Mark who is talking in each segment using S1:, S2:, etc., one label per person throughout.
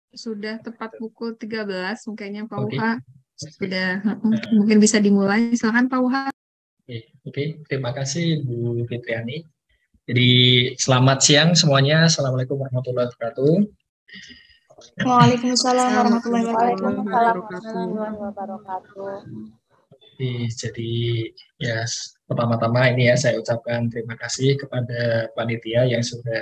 S1: Sudah tepat pukul 13, kayaknya Pak
S2: Oke.
S1: Uha. Sudah, mungkin bisa dimulai. Silakan Pak Uha.
S2: Oke. Terima kasih Bu Fitriani. Jadi selamat siang semuanya. Assalamualaikum warahmatullahi wabarakatuh.
S3: Waalaikumsalam warahmatullahi
S1: Waalaikumsalam
S3: wabarakatuh.
S1: warahmatullahi
S3: Wabarakatuh.
S2: Jadi ya pertama-tama ini ya saya ucapkan terima kasih kepada panitia yang sudah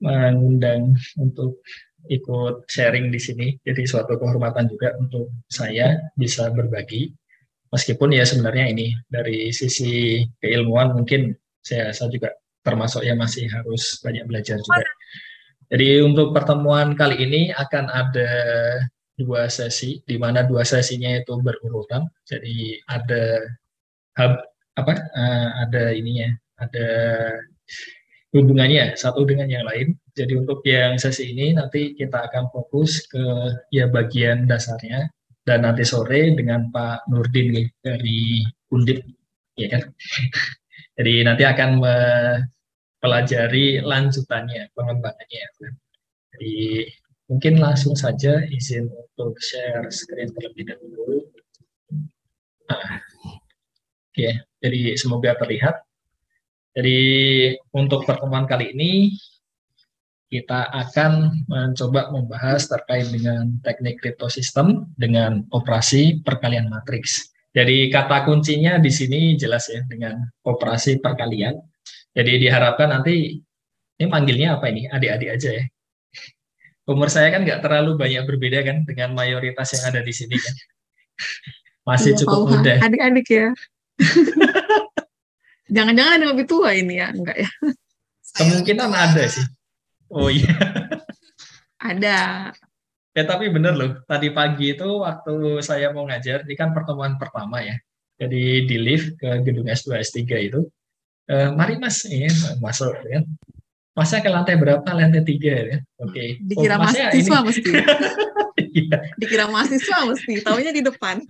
S2: mengundang untuk ikut sharing di sini. Jadi suatu kehormatan juga untuk saya bisa berbagi. Meskipun ya sebenarnya ini dari sisi keilmuan mungkin saya juga termasuk yang masih harus banyak belajar juga. Jadi untuk pertemuan kali ini akan ada dua sesi, di mana dua sesinya itu berurutan. Jadi ada hub ada ininya, ada hubungannya satu dengan yang lain. Jadi untuk yang sesi ini nanti kita akan fokus ke ya bagian dasarnya, dan nanti sore dengan Pak Nurdin nih dari Undip, ya kan. Jadi nanti akan mempelajari lanjutannya, pengembangannya. Jadi mungkin langsung saja izin untuk share screen terlebih dahulu. Oke, jadi semoga terlihat. Jadi untuk pertemuan kali ini kita akan mencoba membahas terkait dengan teknik kriptosistem dengan operasi perkalian matriks. Jadi kata kuncinya di sini jelas ya, dengan operasi perkalian. Jadi diharapkan nanti, ini manggilnya apa ini? Adik-adik aja ya. Umur saya kan nggak terlalu banyak berbeda kan dengan mayoritas yang ada di sini kan. Masih cukup muda.
S1: Adik-adik ya. Jangan-jangan ada yang lebih tua ini ya? Enggak ya?
S2: Kemungkinan ada sih. Oh iya.
S1: Ada.
S2: Ya tapi bener loh, tadi pagi itu waktu saya mau ngajar, ini kan pertemuan pertama ya. Jadi di lift ke gedung S2, S3 itu, mari mas, ini masuk kan. Masnya ke lantai berapa? Lantai 3 ya. Oke.
S1: Dikira mahasiswa ini mesti.
S2: Iya.
S1: Dikira mahasiswa mesti, taunya di depan.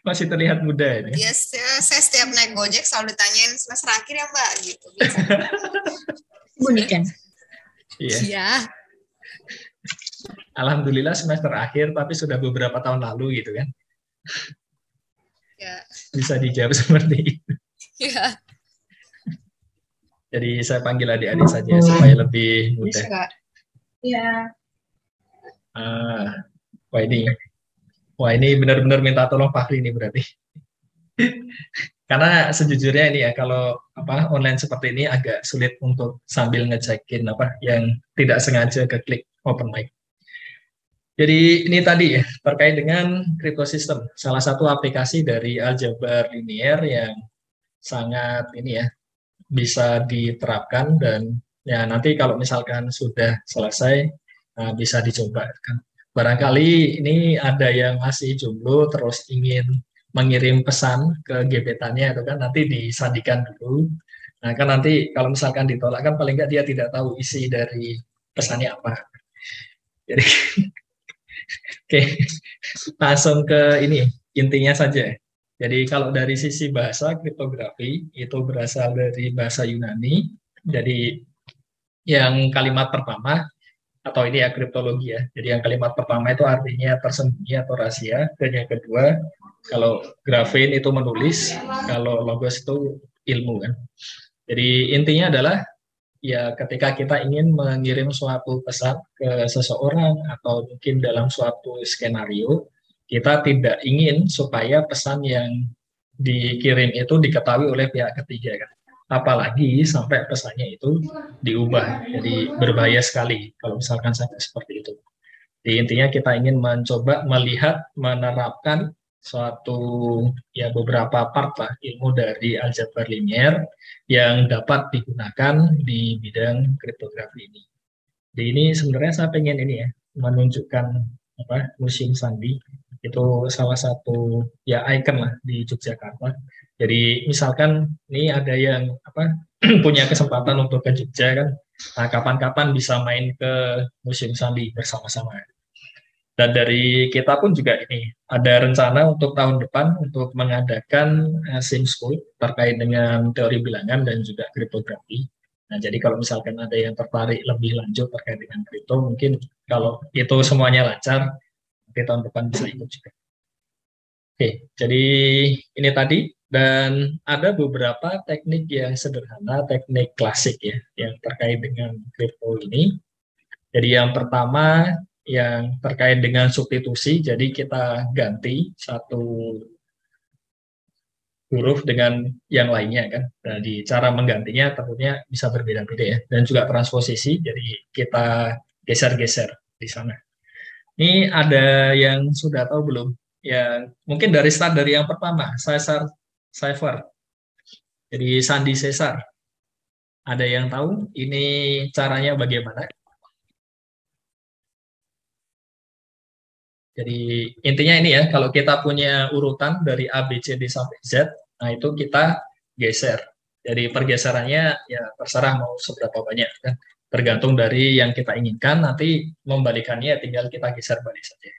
S2: Masih terlihat muda ini.
S4: Yes, saya setiap naik Gojek selalu ditanyain semester akhir ya Mbak gitu.
S1: Bukan.
S2: Iya.
S4: Iya.
S2: Alhamdulillah semester akhir, tapi sudah beberapa tahun lalu gitu kan.
S4: Ya.
S2: Bisa dijawab seperti itu.
S4: Iya.
S2: Jadi saya panggil adik-adik saja supaya lebih mudah.
S4: Iya.
S2: Wah ini benar-benar minta tolong Fahri ini berarti. Karena sejujurnya ini ya, kalau online seperti ini agak sulit untuk sambil ngecekin yang tidak sengaja keklik open mic. Jadi ini tadi ya, terkait dengan kriptosistem, salah satu aplikasi dari aljabar linier yang sangat ini ya, bisa diterapkan, dan ya nanti kalau misalkan sudah selesai bisa dicoba kan. Barangkali ini ada yang masih jomblo terus ingin mengirim pesan ke gebetannya itu kan, nanti disandikan dulu. Nah kan nanti kalau misalkan ditolak kan paling nggak dia tidak tahu isi dari pesannya apa. Jadi oke, langsung ke ini intinya saja. Jadi kalau dari sisi bahasa, kriptografi itu berasal dari bahasa Yunani. Jadi yang kalimat pertama atau ini ya kriptologi ya. Jadi yang kalimat pertama itu artinya tersembunyi atau rahasia. Dan yang kedua, kalau grafin itu menulis, kalau logos itu ilmu kan. Jadi intinya adalah ya ketika kita ingin mengirim suatu pesan ke seseorang atau mungkin dalam suatu skenario, kita tidak ingin supaya pesan yang dikirim itu diketahui oleh pihak ketiga kan. Apalagi sampai pesannya itu diubah, jadi berbahaya sekali kalau misalkan sampai seperti itu. Jadi intinya kita ingin mencoba melihat, menerapkan suatu ya beberapa part lah ilmu dari aljabar linier yang dapat digunakan di bidang kriptografi ini. Jadi ini sebenarnya saya pengen ini ya, menunjukkan Museum Sandi, itu salah satu ya ikon lah di Yogyakarta. Jadi misalkan ini ada yang punya kesempatan untuk ke Jogja kan, nah kapan-kapan bisa main ke Museum Sandi bersama-sama. Dan dari kita pun juga ini ada rencana untuk tahun depan untuk mengadakan sim school terkait dengan teori bilangan dan juga kriptografi. Nah, jadi kalau misalkan ada yang tertarik lebih lanjut terkait dengan kripto, mungkin kalau itu semuanya lancar, nanti tahun depan bisa ikut juga. Oke, jadi ini tadi, dan ada beberapa teknik yang sederhana, teknik klasik ya, yang terkait dengan kripto ini. Jadi yang pertama, yang terkait dengan substitusi, jadi kita ganti satu huruf dengan yang lainnya kan. Jadi cara menggantinya tentunya bisa berbeda-beda ya. Dan juga transposisi, jadi kita geser-geser di sana. Ini ada yang sudah tahu belum? Ya, mungkin dari start dari yang pertama, Caesar Cipher. Jadi Sandi Caesar. Ada yang tahu ini caranya bagaimana? Jadi intinya ini ya, kalau kita punya urutan dari A, B, C, D sampai Z, nah itu kita geser. Jadi pergeserannya ya terserah mau seberapa banyak kan. Tergantung dari yang kita inginkan, nanti membalikannya tinggal kita geser balik saja.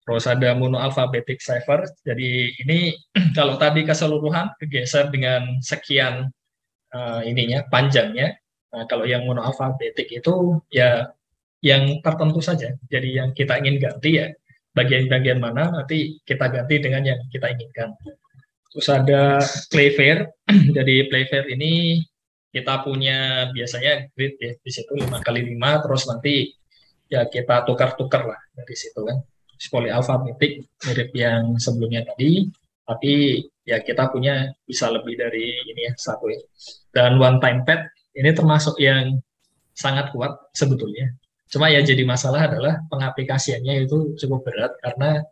S2: Terus ada monoalphabetic cipher. Jadi ini kalau tadi keseluruhan kegeser dengan sekian ininya panjangnya. Nah, kalau yang monoalphabetic itu ya yang tertentu saja. Jadi yang kita ingin ganti ya bagian-bagian mana nanti kita ganti dengan yang kita inginkan. Terus ada Playfair. Jadi Playfair ini kita punya biasanya grid ya di situ 5x5, terus nanti ya kita tukar-tukar lah dari situ kan. Polyalphabetic mirip yang sebelumnya tadi, tapi ya kita punya bisa lebih dari ini ya satu ya. Dan one time pad ini termasuk yang sangat kuat sebetulnya. Cuma ya jadi masalah adalah pengaplikasiannya itu cukup berat karena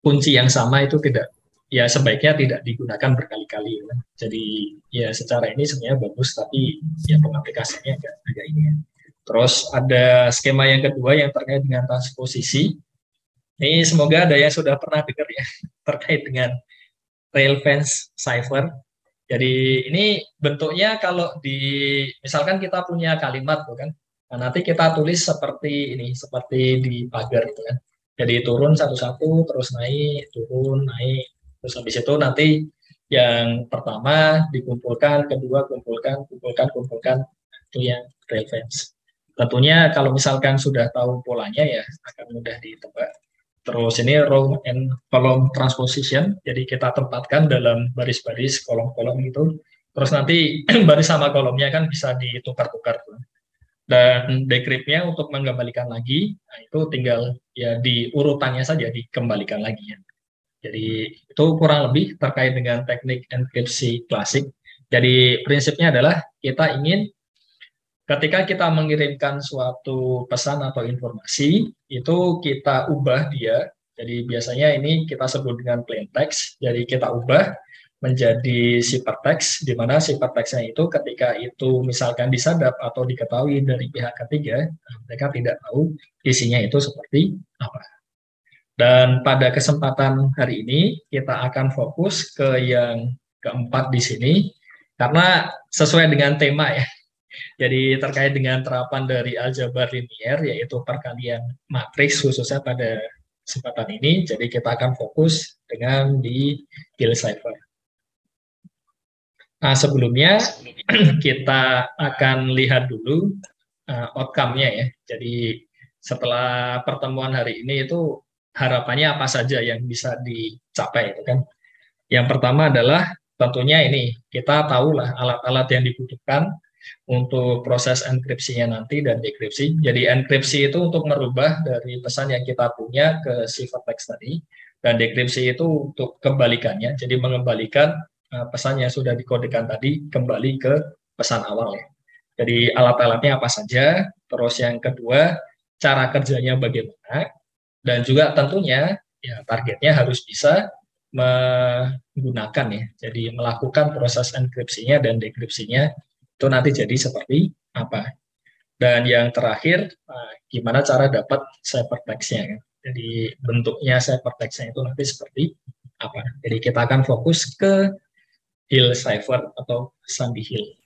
S2: kunci yang sama itu tidak, ya sebaiknya tidak digunakan berkali-kali. Ya. Jadi ya secara ini sebenarnya bagus, tapi ya pengaplikasiannya agak ini ya. Terus ada skema yang kedua yang terkait dengan transposisi. Ini semoga ada yang sudah pernah dengar ya terkait dengan rail fence cipher. Jadi ini bentuknya kalau di misalkan kita punya kalimat tuh kan. Nah, nanti kita tulis seperti ini, seperti di pagar itu kan. Jadi turun satu-satu, terus naik, turun, naik. Terus habis itu nanti yang pertama dikumpulkan, kedua kumpulkan, kumpulkan. Itu yang rail fence. Tentunya kalau misalkan sudah tahu polanya ya akan mudah ditebak. Terus ini row and column transposition, jadi kita tempatkan dalam baris-baris kolom-kolom itu. Terus nanti baris sama kolomnya kan bisa ditukar-tukar. Dan decrypt-nya untuk mengembalikan lagi, nah itu tinggal ya di urutannya saja dikembalikan lagi ya. Jadi itu kurang lebih terkait dengan teknik enkripsi klasik. Jadi prinsipnya adalah kita ingin ketika kita mengirimkan suatu pesan atau informasi, itu kita ubah dia. Jadi biasanya ini kita sebut dengan plain text. Jadi kita ubah menjadi ciphertext, di mana ciphertextnya itu ketika itu misalkan disadap atau diketahui dari pihak ketiga, mereka tidak tahu isinya itu seperti apa. Dan pada kesempatan hari ini kita akan fokus ke yang keempat di sini, karena sesuai dengan tema ya. Jadi terkait dengan terapan dari aljabar linier, yaitu perkalian matriks khususnya pada kesempatan ini, jadi kita akan fokus dengan di Hill cipher. Nah, sebelumnya kita akan lihat dulu outcome-nya ya. Jadi setelah pertemuan hari ini itu harapannya apa saja yang bisa dicapai itu kan. Yang pertama adalah tentunya ini kita tahulah alat-alat yang dibutuhkan untuk proses enkripsinya nanti dan dekripsi. Jadi enkripsi itu untuk merubah dari pesan yang kita punya ke ciphertext tadi, dan dekripsi itu untuk kebalikannya, jadi mengembalikan pesan yang sudah dikodekan tadi kembali ke pesan awal ya. Jadi alat-alatnya apa saja, terus yang kedua cara kerjanya bagaimana, dan juga tentunya ya targetnya harus bisa menggunakan ya, jadi melakukan proses enkripsinya dan dekripsinya itu nanti jadi seperti apa. Dan yang terakhir, gimana cara dapat ciphertext-nya kan? Jadi bentuknya ciphertext-nya itu nanti seperti apa. Jadi kita akan fokus ke Hill cipher atau Sandi Hill.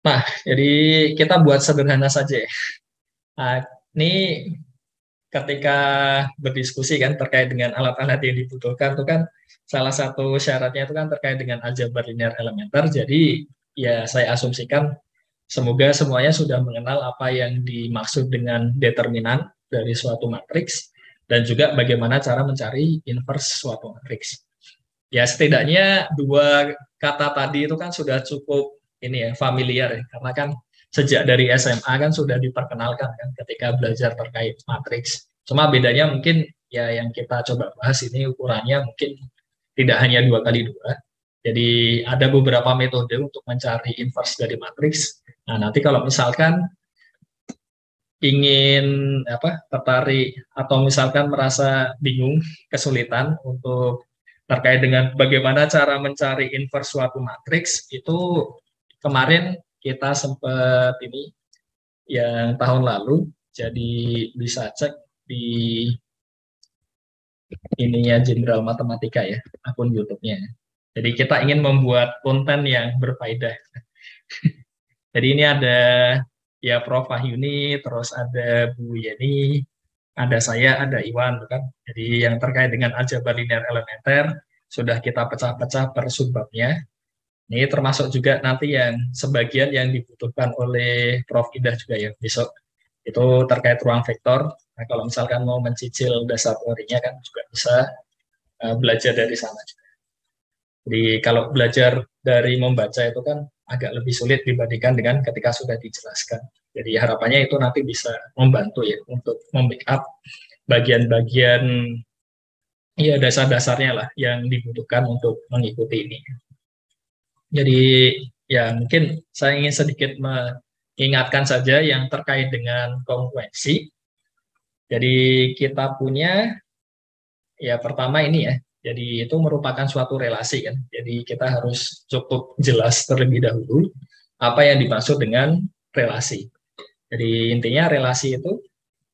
S2: Nah, jadi kita buat sederhana saja ya. Nah, ini ketika berdiskusi kan terkait dengan alat-alat yang dibutuhkan itu kan salah satu syaratnya itu kan terkait dengan aljabar linear elementer. Jadi ya saya asumsikan semoga semuanya sudah mengenal apa yang dimaksud dengan determinan dari suatu matriks dan juga bagaimana cara mencari inverse suatu matriks. Ya setidaknya dua kata tadi itu kan sudah cukup ini ya familiar ya, karena kan sejak dari SMA kan sudah diperkenalkan kan ketika belajar terkait matriks. Cuma bedanya mungkin ya yang kita coba bahas ini ukurannya mungkin tidak hanya 2x2. Jadi ada beberapa metode untuk mencari inverse dari matriks. Nah, nanti kalau misalkan ingin tertarik atau misalkan merasa bingung, kesulitan untuk terkait dengan bagaimana cara mencari inverse suatu matriks, itu kemarin kita sempat ini yang tahun lalu, jadi bisa cek di ininya Jenderal Matematika ya, akun YouTube-nya. Jadi kita ingin membuat konten yang berfaedah. Jadi ini ada ya Prof. Wahyuni, terus ada Bu Yeni, ada saya, ada Iwan, kan. Jadi yang terkait dengan aljabar linear elementer sudah kita pecah-pecah per subbabnya. Ini termasuk juga nanti yang sebagian yang dibutuhkan oleh Prof. Idah juga ya besok. Itu terkait ruang vektor. Nah, kalau misalkan mau mencicil dasar teorinya kan juga bisa belajar dari sana juga. Jadi kalau belajar dari membaca itu kan agak lebih sulit dibandingkan dengan ketika sudah dijelaskan. Jadi harapannya itu nanti bisa membantu ya untuk membackup bagian-bagian ya dasar-dasarnya lah yang dibutuhkan untuk mengikuti ini. Jadi ya mungkin saya ingin sedikit mengingatkan saja yang terkait dengan kongruensi. Jadi kita punya ya pertama ini ya. Jadi itu merupakan suatu relasi kan. Jadi kita harus cukup jelas terlebih dahulu apa yang dimaksud dengan relasi. Jadi intinya relasi itu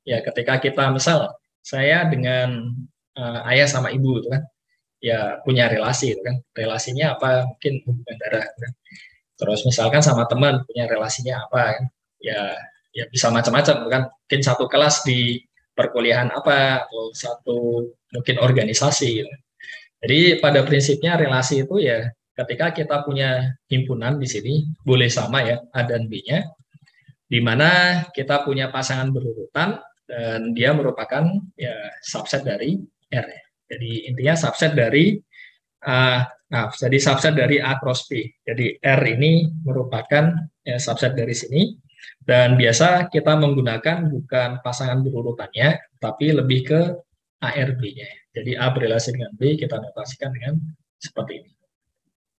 S2: ya ketika kita misal saya dengan ayah sama ibu itu kan ya punya relasi itu kan. Relasinya apa? Mungkin hubungan darah kan. Terus misalkan sama teman punya relasinya apa kan? Ya bisa macam-macam kan. Mungkin satu kelas di perkuliahan apa atau satu mungkin organisasi gitu. Jadi pada prinsipnya relasi itu ya ketika kita punya himpunan di sini boleh sama ya A dan B-nya, di mana kita punya pasangan berurutan dan dia merupakan ya subset dari R. Jadi intinya subset dari jadi subset dari A cross B. Jadi R ini merupakan ya, subset dari sini dan biasa kita menggunakan bukan pasangan berurutannya tapi lebih ke ARB-nya. Jadi A berrelasi dengan B, kita notasikan dengan seperti ini.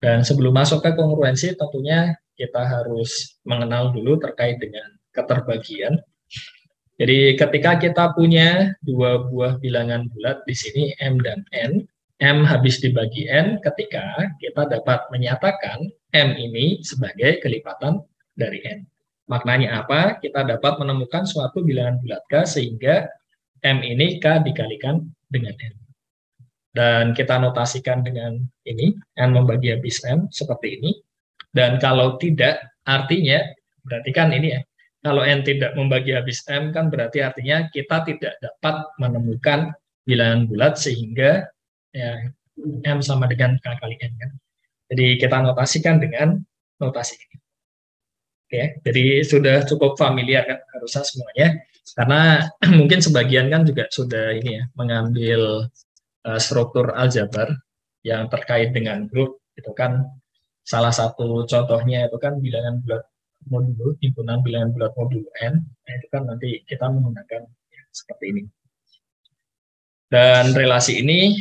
S2: Dan sebelum masuk ke kongruensi, tentunya kita harus mengenal dulu terkait dengan keterbagian. Jadi ketika kita punya dua buah bilangan bulat di sini M dan N, M habis dibagi N ketika kita dapat menyatakan M ini sebagai kelipatan dari N. Maknanya apa? Kita dapat menemukan suatu bilangan bulat K sehingga M ini K dikalikan dengan N. Dan kita notasikan dengan ini, N membagi habis M, seperti ini. Dan kalau tidak, artinya, berarti kan ini ya, kalau N tidak membagi habis M, kan berarti artinya kita tidak dapat menemukan bilangan bulat sehingga ya, M sama dengan K kali N. Kan? Jadi kita notasikan dengan notasi ini. Oke, jadi sudah cukup familiar kan harusnya semuanya. Karena mungkin sebagian kan juga sudah ini ya, mengambil struktur aljabar yang terkait dengan grup itu kan salah satu contohnya itu kan bilangan bulat modulo, himpunan bilangan bulat modulo N. Nah, itu kan nanti kita menggunakan ya, seperti ini. Dan relasi ini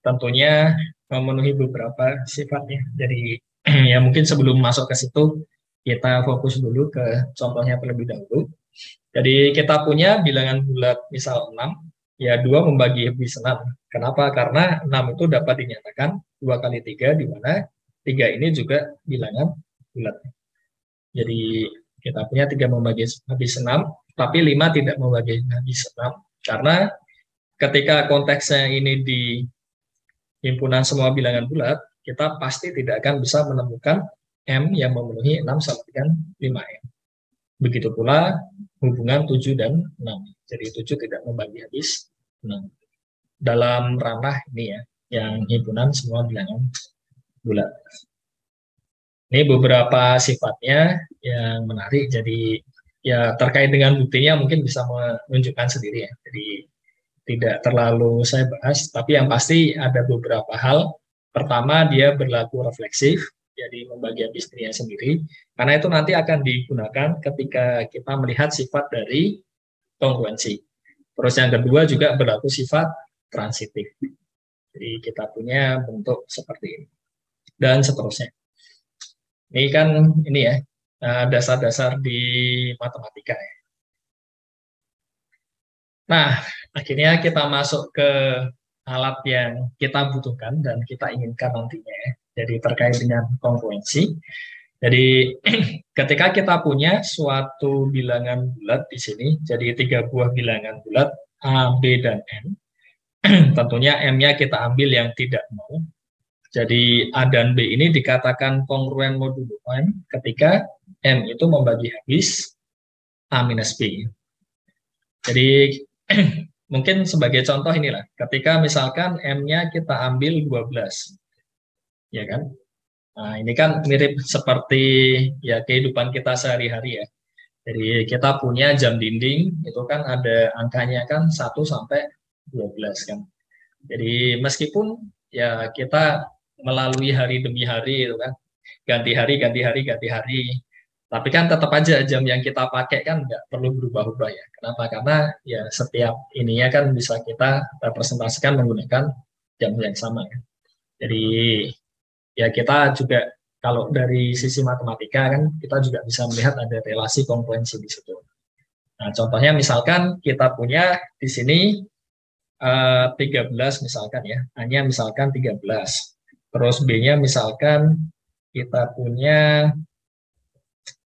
S2: tentunya memenuhi beberapa sifatnya. Jadi ya mungkin sebelum masuk ke situ kita fokus dulu ke contohnya terlebih dahulu. Jadi kita punya bilangan bulat misal 6, ya 2 membagi habis 6. Kenapa? Karena 6 itu dapat dinyatakan 2 kali 3, di mana 3 ini juga bilangan bulat. Jadi kita punya 3 membagi habis 6, tapi 5 tidak membagi habis 6. Karena ketika konteksnya ini di himpunan semua bilangan bulat, kita pasti tidak akan bisa menemukan M yang memenuhi 6 sama dengan 5M. Begitu pula hubungan 7 dan 6. Jadi 7 tidak membagi habis 6. Dalam ranah ini ya, yang himpunan semua bilangan bulat. Ini beberapa sifatnya yang menarik. Jadi ya terkait dengan buktinya mungkin bisa menunjukkan sendiri ya. Jadi tidak terlalu saya bahas, tapi yang pasti ada beberapa hal. Pertama, dia berlaku refleksif, jadi membagi habis dirinya sendiri, karena itu nanti akan digunakan ketika kita melihat sifat dari kongruensi. Terus yang kedua juga berlaku sifat transitif. Jadi kita punya bentuk seperti ini. Dan seterusnya. Ini kan ini ya, dasar-dasar di matematika ya. Nah, akhirnya kita masuk ke alat yang kita butuhkan dan kita inginkan nantinya ya. Jadi terkait dengan kongruensi. Jadi ketika kita punya suatu bilangan bulat di sini, jadi 3 buah bilangan bulat A, B, dan M. Tentunya M-nya kita ambil yang tidak mau. Jadi A dan B ini dikatakan kongruen modulo M ketika M itu membagi habis A minus B. Jadi mungkin sebagai contoh inilah, ketika misalkan M-nya kita ambil 12, ya kan? Nah, ini kan mirip seperti ya kehidupan kita sehari-hari ya. Jadi kita punya jam dinding, itu kan ada angkanya kan 1 sampai 12 kan. Jadi meskipun ya kita melalui hari demi hari itu kan, ganti hari, tapi kan tetap aja jam yang kita pakai kan nggak perlu berubah-ubah ya. Kenapa? Karena ya setiap ininya kan bisa kita representasikan menggunakan jam yang sama ya. Jadi ya kita juga kalau dari sisi matematika kan kita juga bisa melihat ada relasi kongruensi di situ. Nah, contohnya misalkan kita punya di sini 13 misalkan ya, A-nya misalkan 13. Terus B-nya misalkan kita punya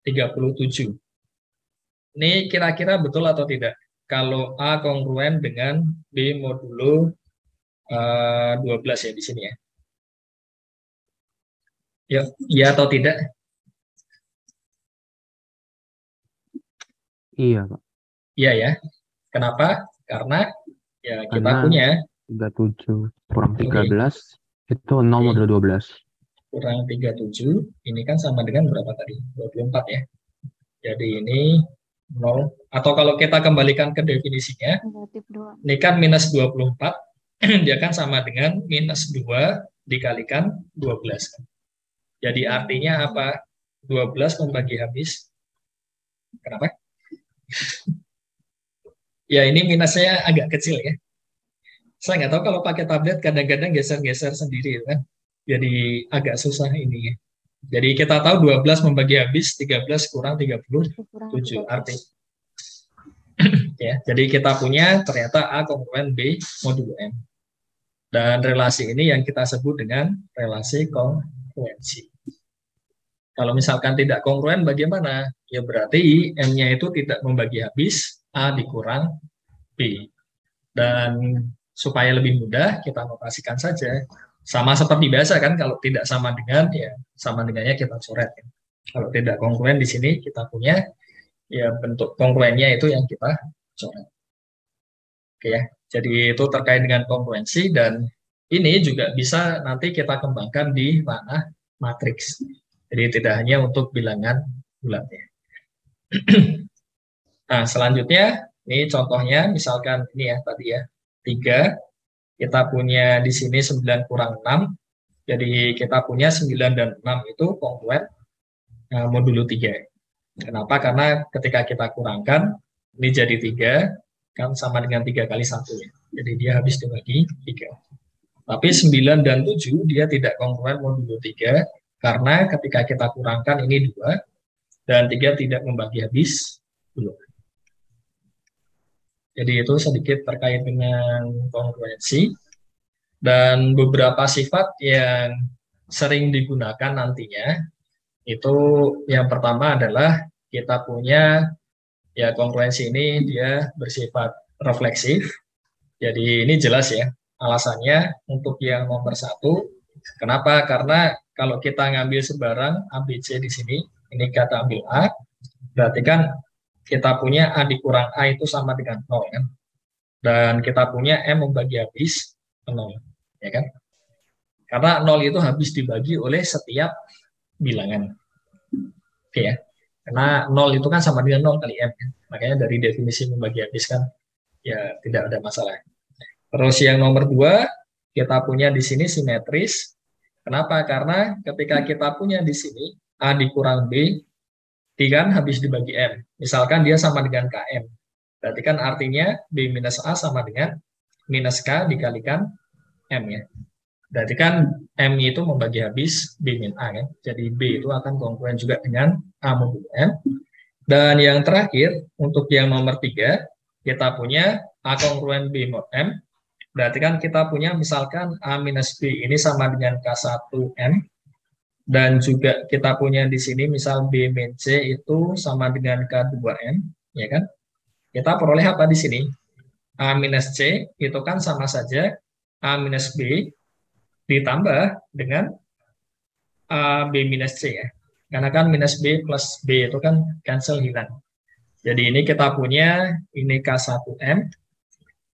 S2: 37. Ini kira-kira betul atau tidak? Kalau A kongruen dengan B modulo 12 ya di sini ya. Ya, iya atau tidak?
S5: Iya, Pak.
S2: Iya ya. Kenapa? Karena ya kita
S5: Karena
S2: punya
S5: 37 kurang 13 itu 0 modulo 12.
S2: kurang 37, ini kan sama dengan berapa tadi? 24 ya. Jadi ini 0, atau kalau kita kembalikan ke definisinya,
S3: Negatif 2.
S2: ini kan minus 24, dia kan sama dengan minus 2 dikalikan 12. Jadi artinya apa? 12 membagi habis. Kenapa? Ya ini minusnya agak kecil ya. Saya nggak tahu kalau pakai tablet kadang-kadang geser-geser sendiri kan. Jadi agak susah ini ya. Jadi kita tahu 12 membagi habis 13 kurang 37 arti. Ya, jadi kita punya ternyata A kongruen B modulo M. Dan relasi ini yang kita sebut dengan relasi kongruensi. Kalau misalkan tidak kongruen bagaimana? Ya berarti M-nya itu tidak membagi habis A dikurang B. Dan supaya lebih mudah kita notasikan saja. Sama seperti biasa kan, kalau tidak sama dengan ya sama dengannya kita coret. Kalau tidak kongruen di sini kita punya ya bentuk kongruennya itu yang kita coret. Oke ya. Jadi itu terkait dengan kongruensi dan ini juga bisa nanti kita kembangkan di ranah matriks. Jadi tidak hanya untuk bilangan bulatnya. Nah, selanjutnya ini contohnya misalkan ini ya tadi ya 3, kita punya di sini 9 kurang 6. Jadi kita punya 9 dan 6 itu kongruen modulo 3. Kenapa? Karena ketika kita kurangkan ini jadi 3 kan sama dengan 3 kali 1 ya. Jadi dia habis dibagi 3. Tapi 9 dan 7 dia tidak kongruen modulo 3 karena ketika kita kurangkan ini 2 dan 3 tidak membagi habis 2. Jadi itu sedikit terkait dengan kongruensi dan beberapa sifat yang sering digunakan nantinya itu yang pertama adalah kita punya ya kongruensi ini dia bersifat refleksif. Jadi ini jelas ya alasannya untuk yang nomor 1. Kenapa? Karena kalau kita ngambil sebarang ABC di sini, ini kita ambil A, berarti kan kita punya A dikurang A itu sama dengan 0 kan. Dan kita punya M membagi habis 0, ya kan. Karena 0 itu habis dibagi oleh setiap bilangan. Oke ya. Karena 0 itu kan sama dengan 0 kali M. Makanya dari definisi membagi habis kan ya tidak ada masalah. Terus yang nomor 2, kita punya di sini simetris. Kenapa? Karena ketika kita punya di sini A dikurang B, D kan habis dibagi M. Misalkan dia sama dengan KM. Berarti kan artinya B minus A sama dengan minus K dikalikan M ya. Berarti kan M itu membagi habis B min A kan. Jadi B itu akan kongruen juga dengan A modulo M. Dan yang terakhir, untuk yang nomor 3, kita punya A kongruen B mod M. Berarti kan kita punya misalkan A minus B ini sama dengan K1M. Dan juga kita punya di sini misal B min C itu sama dengan K2M. Ya kan? Kita peroleh apa di sini? A minus C itu kan sama saja A minus B ditambah dengan A B minus C ya. Karena kan minus B plus B itu kan cancel hilang. Jadi ini kita punya ini K1M.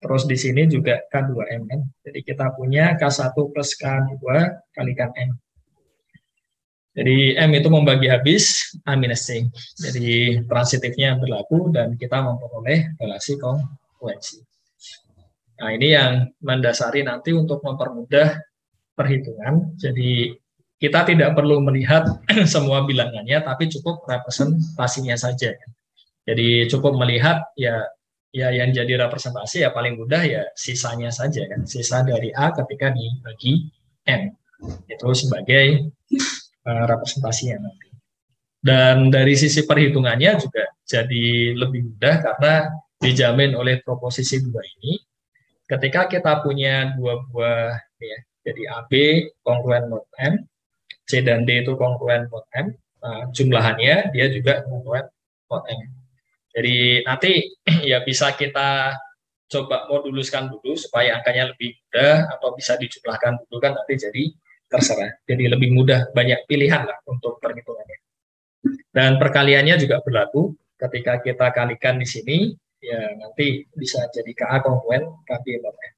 S2: Terus di sini juga K2M kan. Jadi kita punya K1 plus K2 kalikan M. Jadi M itu membagi habis A minus C. Jadi transitifnya berlaku dan kita memperoleh relasi kongruensi. Nah ini yang mendasari nanti untuk mempermudah perhitungan. Jadi kita tidak perlu melihat semua bilangannya, tapi cukup representasinya saja. Jadi cukup melihat ya yang jadi representasi ya paling mudah ya sisanya saja kan. Sisa dari A ketika dibagi M. Itu sebagai representasinya nanti. Dan dari sisi perhitungannya juga jadi lebih mudah karena dijamin oleh proposisi 2 ini. Ketika kita punya 2 buah ya, jadi AB kongruen mod M, C dan D itu kongruen mod M, jumlahannya dia juga kongruen mod M. Jadi nanti ya bisa kita coba moduluskan dulu supaya angkanya lebih mudah atau bisa dijumlahkan dulu kan nanti jadi terserah. Jadi lebih mudah, banyak pilihan lah untuk perhitungannya. Dan perkaliannya juga berlaku ketika kita kalikan di sini ya nanti bisa jadi KA kongruen KB mod M.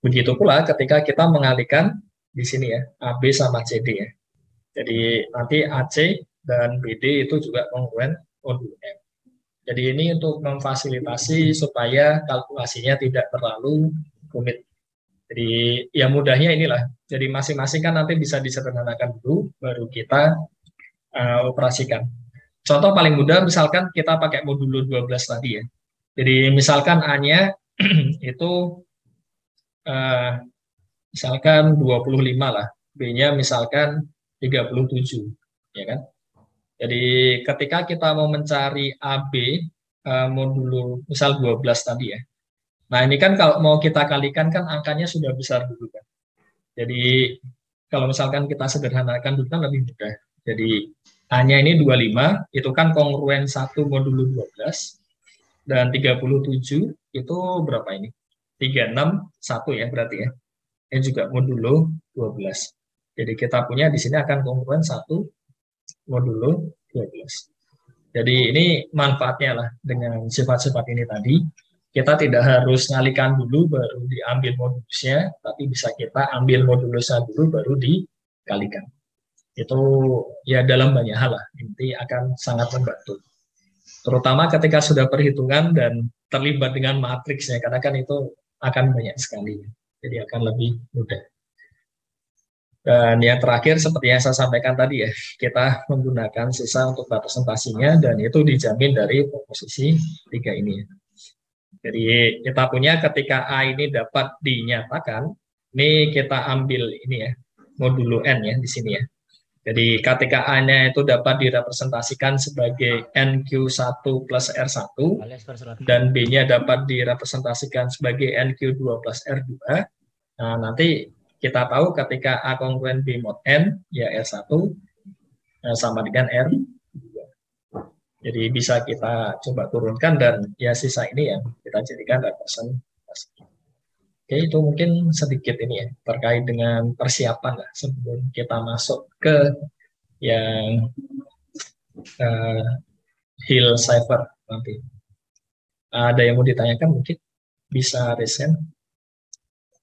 S2: Begitu pula ketika kita mengalihkan di sini ya AB sama CD ya. Jadi nanti AC dan BD itu juga kongruen modulo M. Jadi ini untuk memfasilitasi supaya kalkulasinya tidak terlalu rumit. Jadi ya mudahnya inilah. Jadi masing-masing kan nanti bisa disederhanakan dulu, baru kita operasikan. Contoh paling mudah misalkan kita pakai modulo 12 tadi ya. Jadi misalkan A-nya itu misalkan 25 lah, B-nya misalkan 37, ya kan? Jadi ketika kita mau mencari AB modulo misal 12 tadi ya. Nah ini kan kalau mau kita kalikan kan angkanya sudah besar dulu kan. Jadi kalau misalkan kita sederhanakan dulu kan lebih mudah. Jadi A-nya ini 25, itu kan kongruen 1 modulo 12. Dan 37 itu berapa ini? 36, 1 ya berarti ya. Ini juga modulo 12. Jadi kita punya di sini akan kongruen 1 modulo 12. Jadi ini manfaatnya lah dengan sifat-sifat ini tadi. Kita tidak harus ngalikan dulu baru diambil modulusnya, tapi bisa kita ambil modulusnya dulu baru dikalikan. Itu ya dalam banyak hal lah, ini akan sangat membantu. Terutama ketika sudah perhitungan dan terlibat dengan matriksnya, karena kan itu akan banyak sekali. Jadi akan lebih mudah. Dan yang terakhir seperti yang saya sampaikan tadi ya, kita menggunakan sisa untuk representasinya dan itu dijamin dari proposisi 3 ini. Jadi kita punya ketika A ini dapat dinyatakan, ini kita ambil ini ya, modulo N ya di sini ya. Jadi ketika A-nya itu dapat direpresentasikan sebagai NQ1 plus R1 dan B-nya dapat direpresentasikan sebagai NQ2 plus R2. Nah, nanti kita tahu ketika A kongruen B mod N, ya R1 sama dengan R2. Jadi bisa kita coba turunkan dan ya sisa ini yang kita jadikan representasi. Oke, itu mungkin sedikit ini ya, terkait dengan persiapan lah sebelum kita masuk ke yang Hill Cipher nanti. Ada yang mau ditanyakan mungkin bisa resend.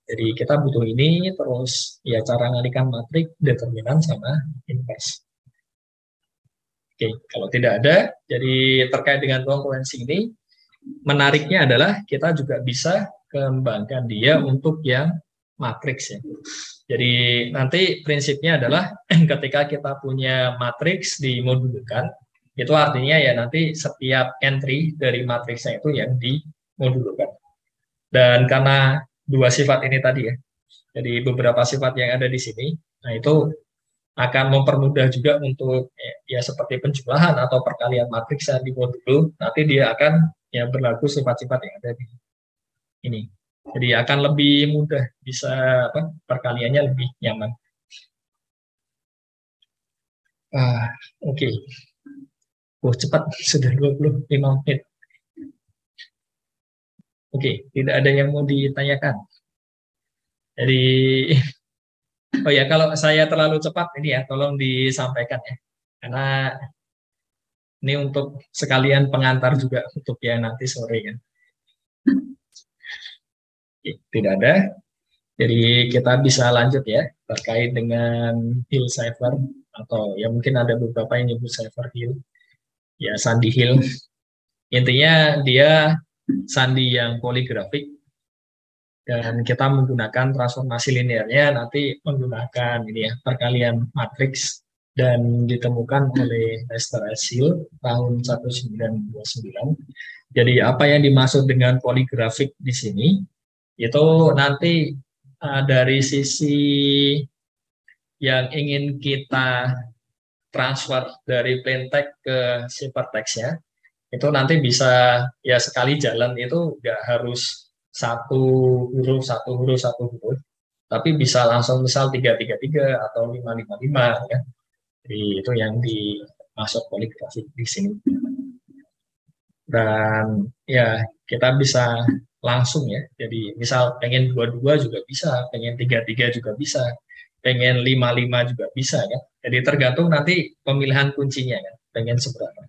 S2: Jadi kita butuh ini, terus ya cara ngalikan matrik, determinan, sama inverse. Oke, kalau tidak ada, jadi terkait dengan kongruensi ini, menariknya adalah kita juga bisa kembangkan dia untuk yang matriks ya. Jadi nanti prinsipnya adalah ketika kita punya matriks dimodulkan, itu artinya ya nanti setiap entry dari matriksnya itu yang dimodulkan. Dan karena dua sifat ini tadi ya, jadi beberapa sifat yang ada di sini, nah itu akan mempermudah juga untuk ya seperti penjumlahan atau perkalian matriks yang dimodul, nanti dia akan ya berlaku sifat-sifat yang ada di ini. Jadi akan lebih mudah, bisa perkaliannya lebih nyaman. Oke. Cepat, sudah 25 menit. Oke, tidak ada yang mau ditanyakan. Jadi, oh ya, kalau saya terlalu cepat ini ya, tolong disampaikan ya. Karena ini untuk sekalian pengantar juga untuk yang nanti sore kan. Tidak ada. Jadi kita bisa lanjut ya terkait dengan Hill cipher atau ya mungkin ada beberapa yang nyebut cipher Hill. Ya sandi Hill. Intinya dia sandi yang poligrafik dan kita menggunakan transformasi linearnya nanti menggunakan ini ya perkalian matriks dan ditemukan oleh Lester S. Hill tahun 1929. Jadi apa yang dimaksud dengan poligrafik di sini? Itu nanti dari sisi yang ingin kita transfer dari plain text ke ciphertext-nya, itu nanti bisa ya sekali jalan itu nggak harus satu huruf, tapi bisa langsung misal 333 atau 555 ya. Jadi itu yang dimaksud poligrafik di sini. Dan ya kita bisa langsung ya. Jadi misal pengen 22 juga bisa, pengen 33 juga bisa, pengen 55 juga bisa ya. Jadi tergantung nanti pemilihan kuncinya ya, pengen seberapa.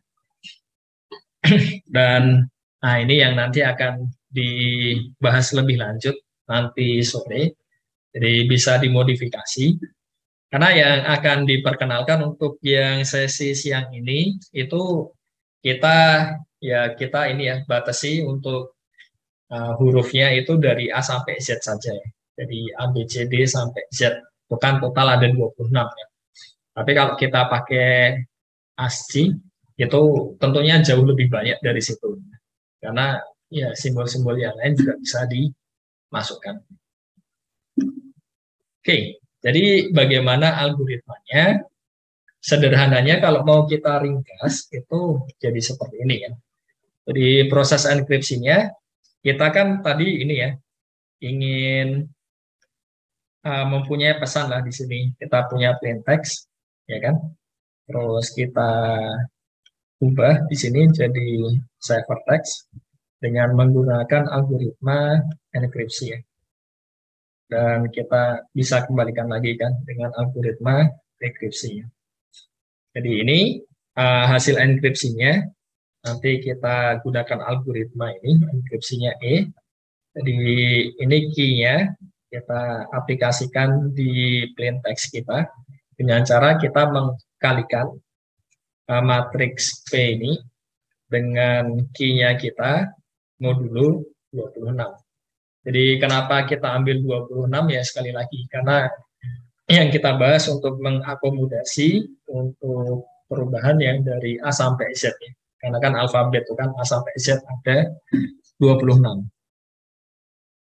S2: Dan nah ini yang nanti akan dibahas lebih lanjut nanti sore. Jadi bisa dimodifikasi. Karena yang akan diperkenalkan untuk yang sesi siang ini itu kita ini ya batasi untuk hurufnya itu dari A sampai Z saja ya. Jadi A, B, C, D sampai Z. Bukan total ada 26 ya. Tapi kalau kita pakai ASCII itu tentunya jauh lebih banyak dari situ. Karena ya simbol-simbol yang lain juga bisa dimasukkan. Oke, jadi bagaimana algoritmanya? Sederhananya kalau mau kita ringkas itu jadi seperti ini ya. Jadi proses enkripsinya kita kan tadi ini ya ingin mempunyai pesan lah di sini. Kita punya plain text ya kan. Terus kita ubah di sini jadi ciphertext dengan menggunakan algoritma enkripsi ya. Dan kita bisa kembalikan lagi kan dengan algoritma dekripsi. Jadi ini hasil enkripsinya. Nanti kita gunakan algoritma ini, enkripsinya E. Jadi ini key-nya kita aplikasikan di plain text kita dengan cara kita mengkalikan matriks P ini dengan key-nya kita modulo 26. Jadi kenapa kita ambil 26 ya sekali lagi karena yang kita bahas untuk mengakomodasi untuk perubahan yang dari A sampai Z ya. Karena kan alfabet itu kan A sampai Z ada 26.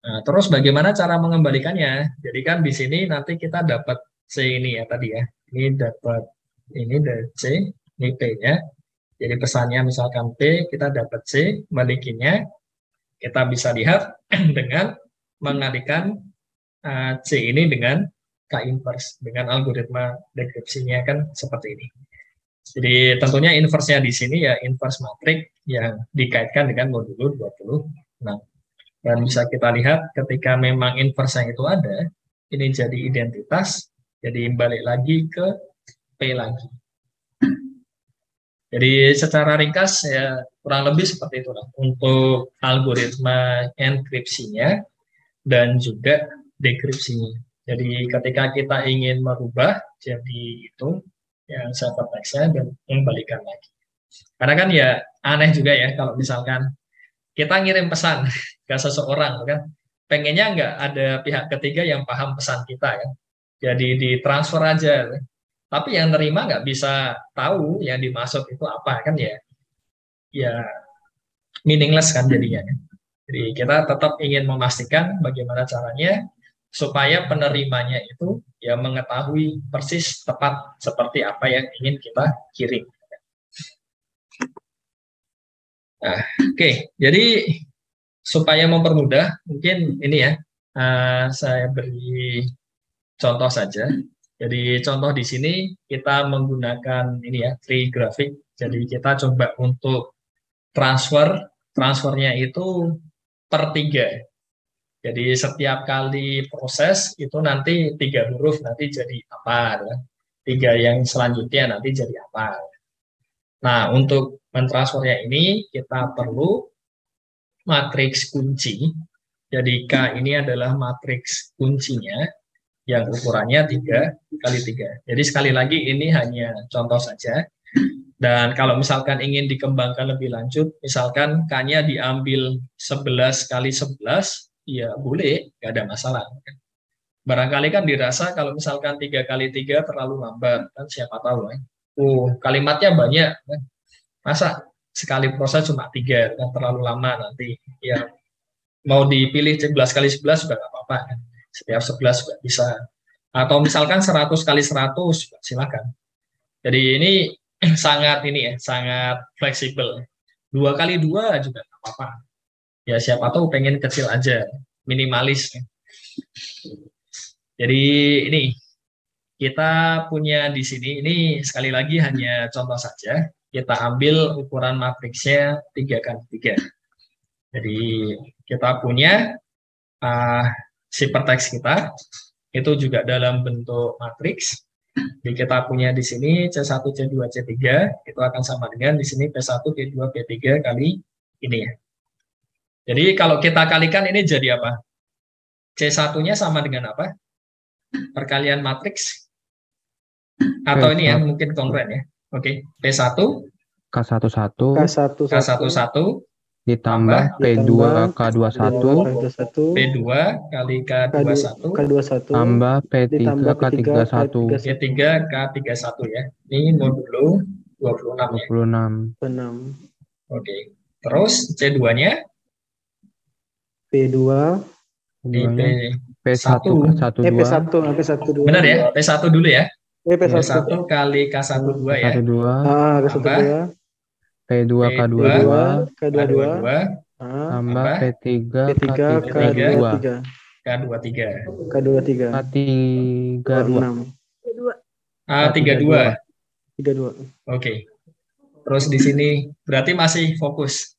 S2: Nah, terus bagaimana cara mengembalikannya? Jadi kan di sini nanti kita dapat C ini ya tadi ya. Ini dapat ini dari C, ini P-nya. Jadi pesannya misalkan P, kita dapat C, balikinnya kita bisa lihat dengan mengalihkan C ini dengan K inverse dengan algoritma dekripsinya kan seperti ini. Jadi tentunya inverse-nya di sini ya inverse matrik yang dikaitkan dengan modulo 26. Dan bisa kita lihat ketika memang inverse-nya itu ada, ini jadi identitas, jadi balik lagi ke P lagi. Jadi secara ringkas ya kurang lebih seperti itulah untuk algoritma enkripsinya dan juga dekripsinya. Jadi ketika kita ingin merubah jadi itu yang ciphertext-nya dan mengembalikan lagi. Karena kan ya aneh juga ya kalau misalkan kita ngirim pesan ke seseorang kan, pengennya nggak ada pihak ketiga yang paham pesan kita kan. Jadi ditransfer aja. Tapi yang nerima nggak bisa tahu yang dimaksud itu apa kan ya meaningless kan jadinya. Jadi kita tetap ingin memastikan bagaimana caranya supaya penerimanya itu ya mengetahui persis tepat seperti apa yang ingin kita kirim. Nah, oke. Jadi supaya mempermudah, mungkin ini ya, saya beri contoh saja. Jadi contoh di sini kita menggunakan ini ya, tree graphic. Jadi kita coba untuk transfernya itu per 3. Jadi setiap kali proses itu nanti 3 huruf nanti jadi apa, 3 yang selanjutnya nanti jadi apa. Nah, untuk mentransfernya ini kita perlu matriks kunci. Jadi K ini adalah matriks kuncinya yang ukurannya 3 kali 3. Jadi sekali lagi ini hanya contoh saja. Dan kalau misalkan ingin dikembangkan lebih lanjut, misalkan K-nya diambil 11 kali 11, ya boleh, nggak ada masalah. Barangkali kan dirasa kalau misalkan 3 kali 3 terlalu lambat, kan siapa tahu kan. Kalimatnya banyak, kan. Masa sekali proses cuma 3, kan terlalu lama nanti. Ya mau dipilih 11 kali 11 juga nggak apa-apa, kan. Setiap 11 juga bisa. Atau misalkan 100 kali 100, silakan. Jadi ini sangat fleksibel. 2 kali 2 juga nggak apa-apa. Ya siapa tahu pengen kecil aja, minimalis. Jadi ini kita punya di sini, ini sekali lagi hanya contoh saja. Kita ambil ukuran matriksnya 3 kali 3. Jadi kita punya ciphertext kita itu juga dalam bentuk matriks. Jadi kita punya di sini C1, C2, C3 itu akan sama dengan di sini P1, P2, P3 kali ini ya. Jadi kalau kita kalikan ini jadi apa? C1-nya sama dengan apa? Perkalian matriks. Atau ini ya mungkin kongruent ya. Oke, P1 K11
S5: ditambah P2 K21
S2: P2 kali K21
S5: tambah P3 K31
S2: P3 K31 ya. Ini modulo 26 ya.
S5: 26.
S2: Oke. Terus C2-nya
S3: P2
S5: P1 K12
S2: benar ya, P1 dulu ya.
S3: P1
S2: kali K12 ya.
S3: K12
S5: P2 K22
S2: K22
S5: tambah P3
S2: K23
S3: K23
S5: K32
S2: 32. Oke. Terus di sini berarti masih fokus.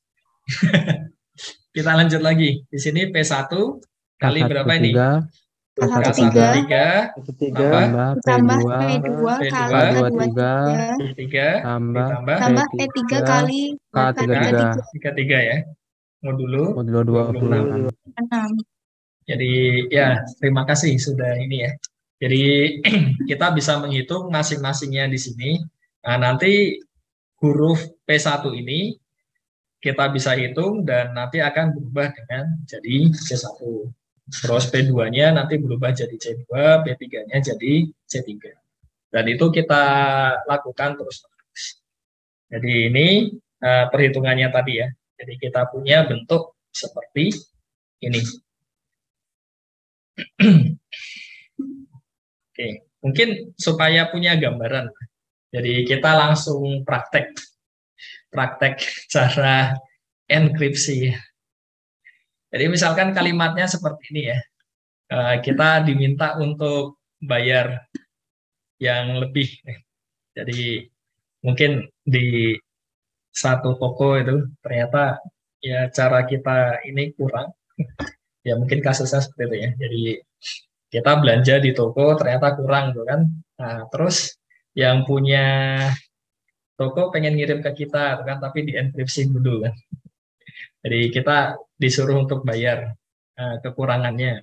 S2: Kita lanjut lagi. Di sini P1 kali berapa ini?
S1: K13
S3: tambah
S1: P2 kali
S5: K23
S1: tambah
S5: tambah
S1: P3 kali
S2: K3 ya. Modulo
S5: 26.
S1: 6.
S2: Jadi ya terima kasih sudah ini ya. Jadi kita bisa menghitung masing-masingnya di sini. Nah, nanti huruf P1 ini kita bisa hitung dan nanti akan berubah dengan jadi C1. Terus P2-nya nanti berubah jadi C2, P3-nya jadi C3. Dan itu kita lakukan terus-terus. Jadi ini perhitungannya tadi ya. Jadi kita punya bentuk seperti ini. Oke, mungkin supaya punya gambaran. Jadi kita langsung praktek cara enkripsi. Jadi misalkan kalimatnya seperti ini ya. Kita diminta untuk bayar yang lebih. Jadi mungkin di satu toko itu ternyata ya cara kita ini kurang. Ya mungkin kasusnya seperti itu ya. Jadi kita belanja di toko ternyata kurang tuh kan. Nah, terus yang punya toko pengen ngirim ke kita kan, tapi dienkripsi dulu kan. Jadi kita disuruh untuk bayar kekurangannya.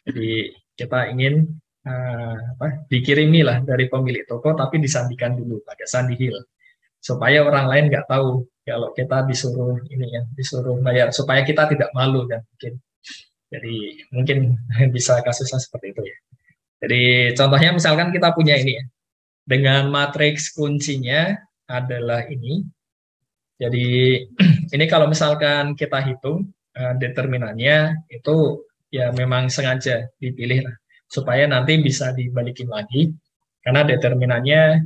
S2: Jadi kita ingin dikirimi lah dari pemilik toko, tapi disandikan dulu pakai sandi hill supaya orang lain nggak tahu kalau kita disuruh ini ya, disuruh bayar, supaya kita tidak malu kan mungkin. Jadi mungkin bisa kasusnya seperti itu ya. Jadi contohnya misalkan kita punya ini ya, dengan matriks kuncinya adalah ini. Jadi ini kalau misalkan kita hitung determinannya itu ya memang sengaja dipilih lah, supaya nanti bisa dibalikin lagi karena determinannya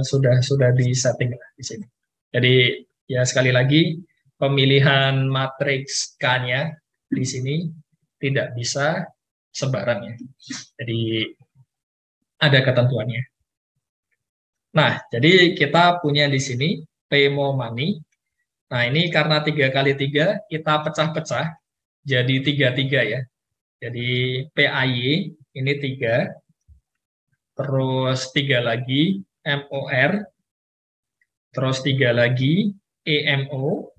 S2: sudah disetting di sini. Jadi ya sekali lagi pemilihan matriks K-nya di sini tidak bisa sembarang ya. Jadi ada ketentuannya. Nah, jadi kita punya di sini PMO money. Nah, ini karena 3 kali 3 kita pecah-pecah jadi 3-3 ya. Jadi PAY ini 3, terus 3 lagi MOR, terus 3 lagi EMO,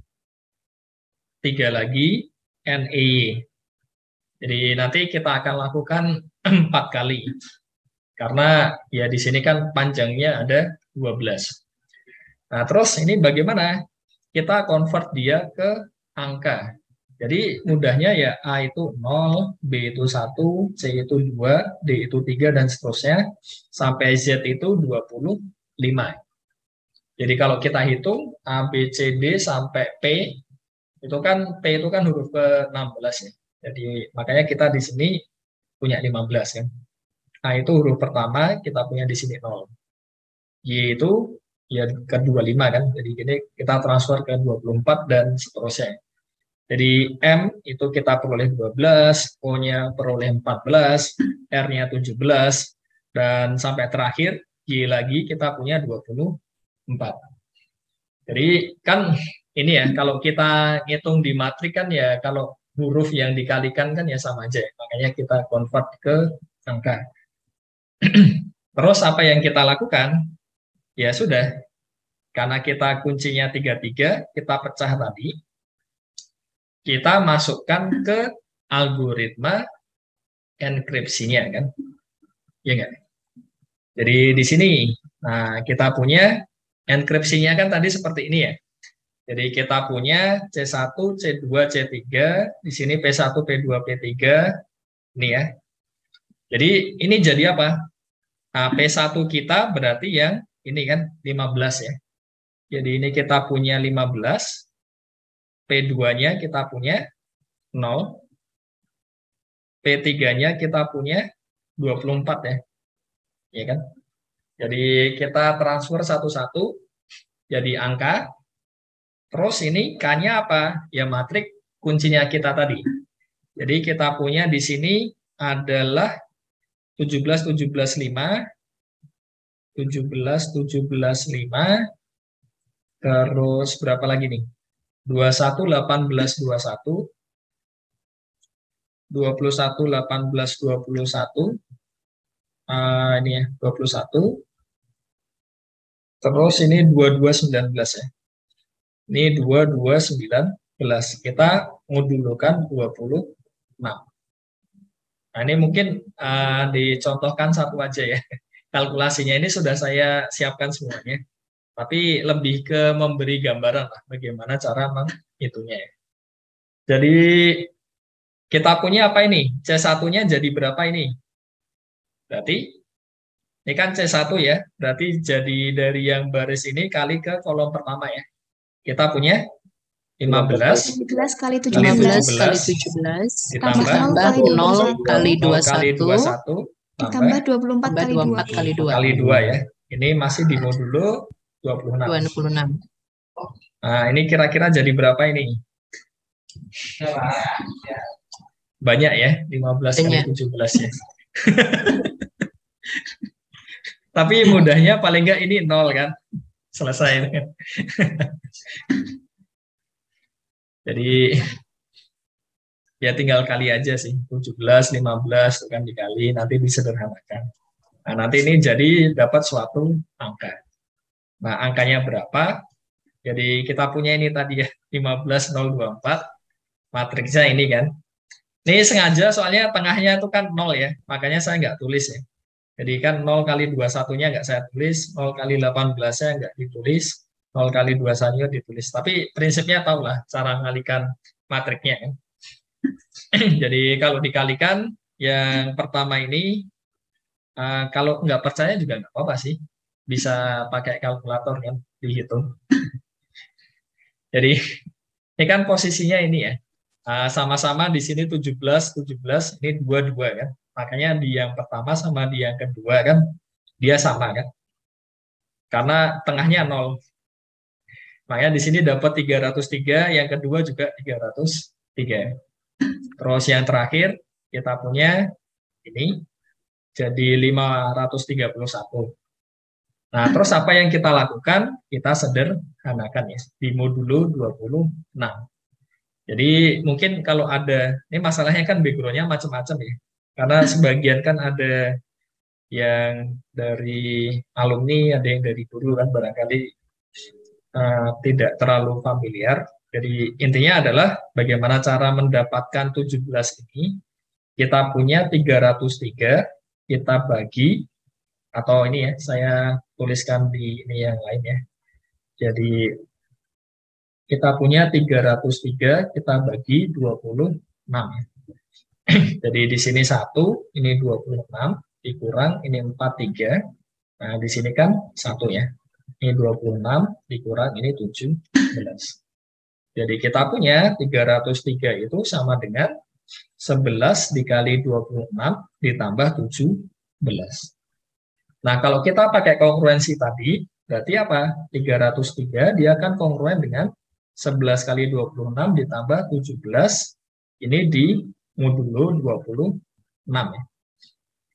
S2: 3 lagi NEY. Jadi nanti kita akan lakukan 4 kali. Karena ya di sini kan panjangnya ada 12. Nah, terus ini bagaimana? Kita convert dia ke angka. Jadi mudahnya ya A itu 0, B itu 1, C itu 2, D itu 3, dan seterusnya, sampai Z itu 25. Jadi kalau kita hitung A, B, C, D sampai P, itu kan P itu kan huruf ke-16 ya. Jadi makanya kita di sini punya 15 kan. A itu huruf pertama, kita punya di sini 0. Y itu ya ke-25 kan. Jadi ini kita transfer ke 24 dan seterusnya. Jadi M itu kita peroleh 12, O-nya peroleh 14, R-nya 17, dan sampai terakhir Y lagi kita punya 24. Jadi kan ini ya, kalau kita ngitung di matrik kan ya, kalau huruf yang dikalikan kan ya sama aja. Makanya kita convert ke angka. Terus apa yang kita lakukan? Ya sudah, karena kita kuncinya 3-3, kita pecah tadi. Kita masukkan ke algoritma enkripsinya kan, ya enggak? Jadi di sini, nah kita punya enkripsinya kan tadi seperti ini ya. Jadi kita punya C1, C2, C3, di sini P1, P2, P3, ini ya. Jadi ini jadi apa? Nah, P1 kita berarti yang ini kan 15 ya. Jadi ini kita punya 15. P2-nya kita punya 0, P3-nya kita punya 24 ya. Ya kan? Jadi kita transfer satu-satu jadi angka. Terus ini K-nya apa? Ya matrik kuncinya kita tadi. Jadi kita punya di sini adalah 17, 17, 5, 17, 17, 5, terus berapa lagi nih? 21, 18, 21, 21, 18, 21, ini ya, 21, terus ini 22, 19 ya. Ini 22, 19, kita modulkan 26. Nah, ini mungkin dicontohkan satu aja ya. Kalkulasinya ini sudah saya siapkan semuanya. Tapi lebih ke memberi gambaran lah bagaimana cara menghitungnya ya. Jadi kita punya apa ini? C1-nya jadi berapa ini? Berarti ini kan C1 ya, berarti jadi dari yang baris ini kali ke kolom pertama ya. Kita punya 15
S1: 15 kali 17
S4: kali
S1: 17
S2: ditambah
S4: 0 kali
S2: 21
S1: ditambah 24 kali 2
S4: kali 2.
S2: kali 2 ya. Ini masih di modulo 26.
S4: 26.
S2: Nah, ini kira-kira jadi berapa ini? Banyak ya, 15 kali 17 ya. Tapi mudahnya paling enggak ini 0 kan? Selesai. Jadi ya tinggal kali aja sih, 17, 15 itu kan dikali, nanti disederhanakan. Nah, nanti ini jadi dapat suatu angka. Nah, angkanya berapa? Jadi kita punya ini tadi ya, 15024, matriksnya ini kan. Ini sengaja soalnya tengahnya itu kan 0 ya, makanya saya nggak tulis ya. Jadi kan 0 kali 21-nya nggak saya tulis, 0 kali 18-nya nggak ditulis, 0 kali 21-nya ditulis. Tapi prinsipnya tahulah cara ngalikan matriknya kan. Jadi kalau dikalikan, yang pertama ini, kalau nggak percaya juga nggak apa-apa sih. Bisa pakai kalkulator kan, dihitung. Jadi ini kan posisinya ini ya. Sama-sama di sini 17, 17, ini 22 kan. Makanya di yang pertama sama di yang kedua kan, dia sama kan. Karena tengahnya 0. Makanya di sini dapat 303, yang kedua juga 303. Terus yang terakhir, kita punya ini, jadi 531. Nah, terus apa yang kita lakukan? Kita sederhanakan ya, di modulo 26. Jadi mungkin kalau ada, ini masalahnya kan background-nya macam-macam ya. Karena sebagian kan ada yang dari alumni, ada yang dari guru kan barangkali tidak terlalu familiar. Jadi intinya adalah bagaimana cara mendapatkan 17 ini. Kita punya 303, kita bagi, atau ini ya, saya tuliskan di ini yang lain ya. Jadi kita punya 303, kita bagi 26. Jadi di sini 1, ini 26, dikurang, ini 43. Nah, di sini kan 1 ya. Ini 26, dikurang, ini 17. Jadi kita punya 303 itu sama dengan 11 dikali 26 ditambah 17. Nah, kalau kita pakai kongruensi tadi, berarti apa? 303 dia akan kongruen dengan 11 kali 26 ditambah 17, ini di modulo 26. Ya.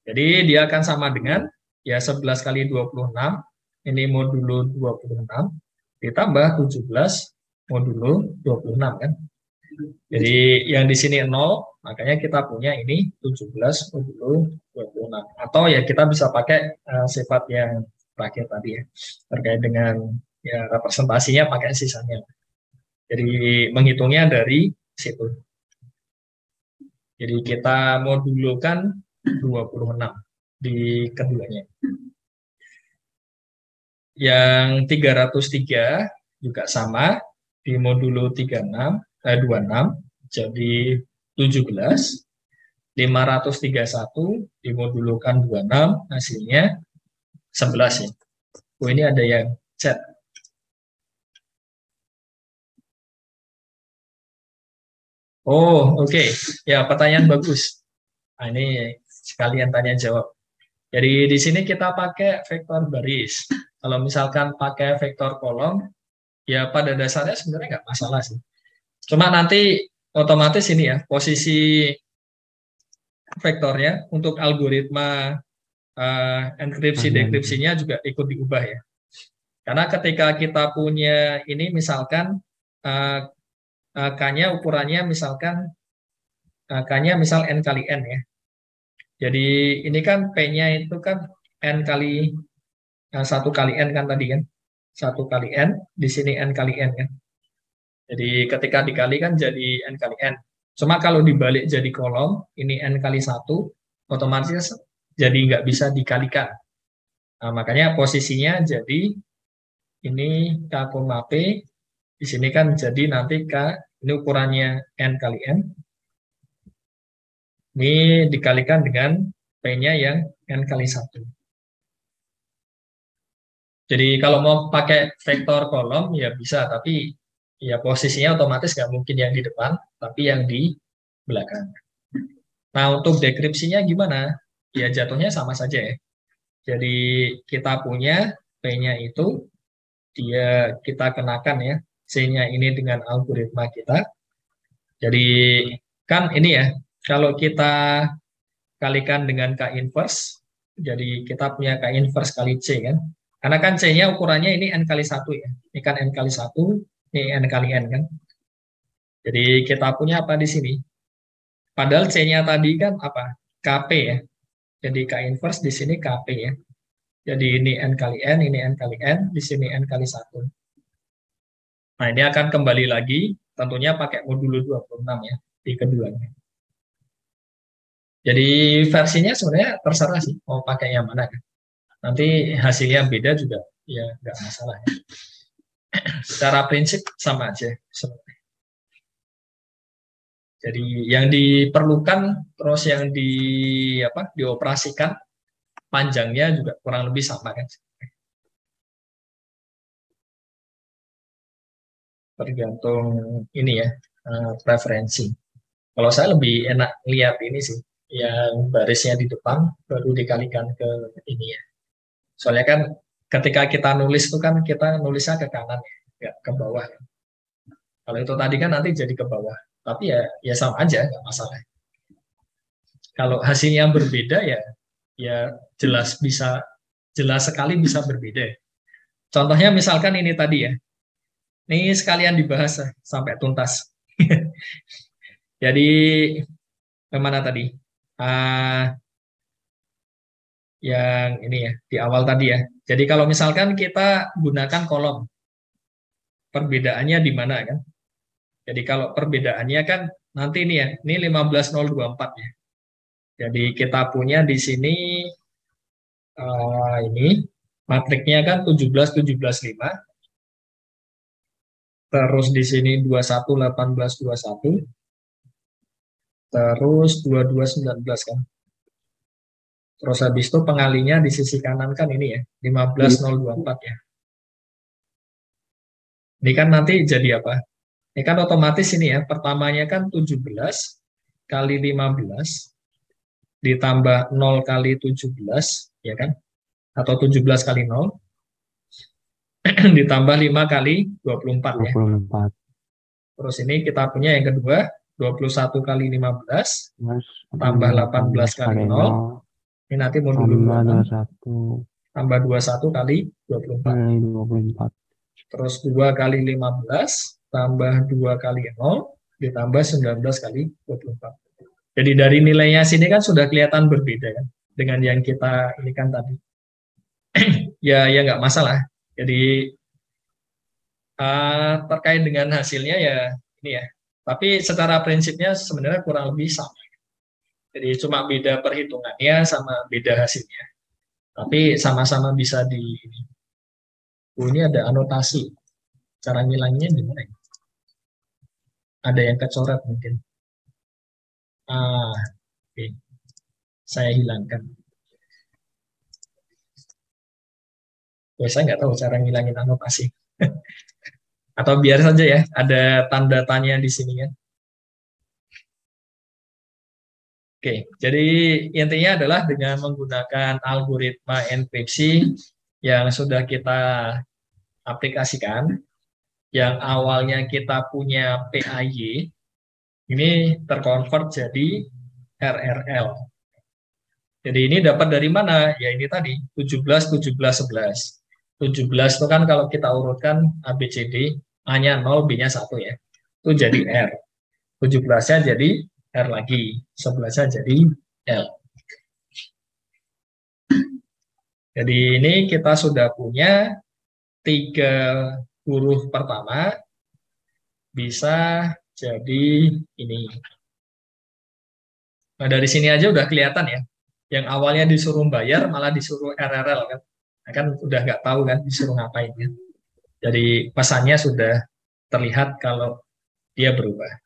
S2: Jadi dia akan sama dengan ya 11 kali 26, ini modulo 26, ditambah 17 modulo 26 kan. Jadi yang di sini 0, makanya kita punya ini 17 modulo 26. Atau ya kita bisa pakai sifat yang terakhir tadi ya, terkait dengan ya representasinya pakai sisanya. Jadi menghitungnya dari situ. Jadi kita modulokan 26 di keduanya. Yang 303 juga sama, di modulo 26, jadi 17. 531 dimodulukan 26, hasilnya 11 ya. Oh, ini ada yang chat. Oh, oke. Ya, pertanyaan bagus. Nah, ini sekalian tanya jawab. Jadi di sini kita pakai vektor baris. Kalau misalkan pakai vektor kolom, ya pada dasarnya sebenarnya nggak masalah sih. Cuma nanti otomatis ini ya, posisi vektornya untuk algoritma enkripsi-dekripsinya juga ikut diubah ya. Karena ketika kita punya ini misalkan K-nya ukurannya misalkan K-nya misal N kali N ya. Jadi ini kan P-nya itu kan N kali 1 kali N kan tadi kan. 1 kali N, di sini N kali N kan. Jadi ketika dikali kan jadi N kali N. Cuma kalau dibalik jadi kolom, ini N kali 1, otomatis jadi nggak bisa dikalikan. Nah, makanya posisinya jadi ini K, P, di sini kan jadi nanti K, ini ukurannya N kali N. Ini dikalikan dengan P-nya yang N kali 1. Jadi kalau mau pakai vektor kolom ya bisa, tapi ya posisinya otomatis nggak mungkin yang di depan, tapi yang di belakang. Nah, untuk dekripsinya gimana? Ya jatuhnya sama saja ya. Jadi kita punya P-nya itu, dia kita kenakan ya, C-nya ini dengan algoritma kita. Jadi kan ini ya, kalau kita kalikan dengan K inverse, jadi kita punya K inverse kali C kan. Karena kan C-nya ukurannya ini N kali 1 ya. Ini kan N kali 1, ini N kali N kan. Jadi kita punya apa di sini? Padahal C-nya tadi kan apa? KP ya. Jadi K inverse di sini KP ya. Jadi ini N kali N, ini N kali N, di sini N kali 1. Nah, ini akan kembali lagi, tentunya pakai modulo 26 ya, di keduanya. Jadi versinya sebenarnya terserah sih mau pakai yang mana kan. Nanti hasilnya beda juga ya nggak masalah ya. Secara prinsip sama aja sebenarnya. Jadi yang diperlukan terus yang dioperasikan panjangnya juga kurang lebih sama kan. Tergantung ini ya preferensi. Kalau saya lebih enak lihat ini sih, yang barisnya di depan baru dikalikan ke ini ya. Soalnya kan ketika kita nulis itu kan kita nulisnya ke kanan ya, nggak ke bawah. Kalau itu tadi kan nanti jadi ke bawah. Tapi ya sama aja, nggak masalah. Kalau hasilnya berbeda ya jelas sekali bisa berbeda. Contohnya misalkan ini tadi ya. Ini sekalian dibahas sampai tuntas. Jadi kemana tadi? Yang ini ya, di awal tadi ya. Jadi kalau misalkan kita gunakan kolom, perbedaannya di mana kan? Jadi kalau perbedaannya kan nanti ini ya, ini 15024 ya. Jadi kita punya di sini ini matriknya kan 17175. Terus di sini 211821. Terus 2219 kan. Terus habis itu pengalinya di sisi kanan kan ini ya, 15024 ya. Ini kan nanti jadi apa? Ini kan otomatis ini ya, pertamanya kan 17 kali 15 ditambah 0 kali 17, ya kan? Atau 17 kali 0 ditambah 5 kali 24 ya.
S5: 24.
S2: Terus ini kita punya yang kedua, 21 kali 15
S5: Terus
S2: tambah 18 kali 0. Ini nanti mau dulu
S5: tambah 21
S2: tambah 21 kali 24.
S5: kali 24.
S2: Terus 2 kali 15 tambah 2 kali 0 ditambah 19 kali 24. Jadi dari nilainya sini kan sudah kelihatan berbeda kan dengan yang kita ini kan tadi. ya nggak masalah. Jadi terkait dengan hasilnya ya ini ya. Tapi secara prinsipnya sebenarnya kurang lebih sama. Jadi cuma beda perhitungannya sama beda hasilnya. Tapi sama-sama bisa di ini. Ini ada anotasi. Cara ngilanginnya gimana? Ada yang kecoret mungkin. Oke. Saya hilangkan. Saya nggak tahu cara ngilangin anotasi. Atau biar saja ya, ada tanda tanya di sini kan. Oke, jadi intinya adalah dengan menggunakan algoritma enkripsi yang sudah kita aplikasikan, yang awalnya kita punya PAY, ini terkonvert jadi RRL. Jadi ini dapat dari mana? Ya ini tadi, 17, 17, 11. 17 itu kan kalau kita urutkan ABCD, A-nya 0, B-nya 1 ya. Itu jadi R. 17-nya jadi R lagi. 11-nya jadi L. Jadi ini kita sudah punya 3 huruf pertama bisa jadi ini. Nah dari sini aja udah kelihatan ya. Yang awalnya disuruh bayar malah disuruh RRL kan. Nah, kan udah nggak tahu kan disuruh ngapain ya. Jadi pesannya sudah terlihat kalau dia berubah.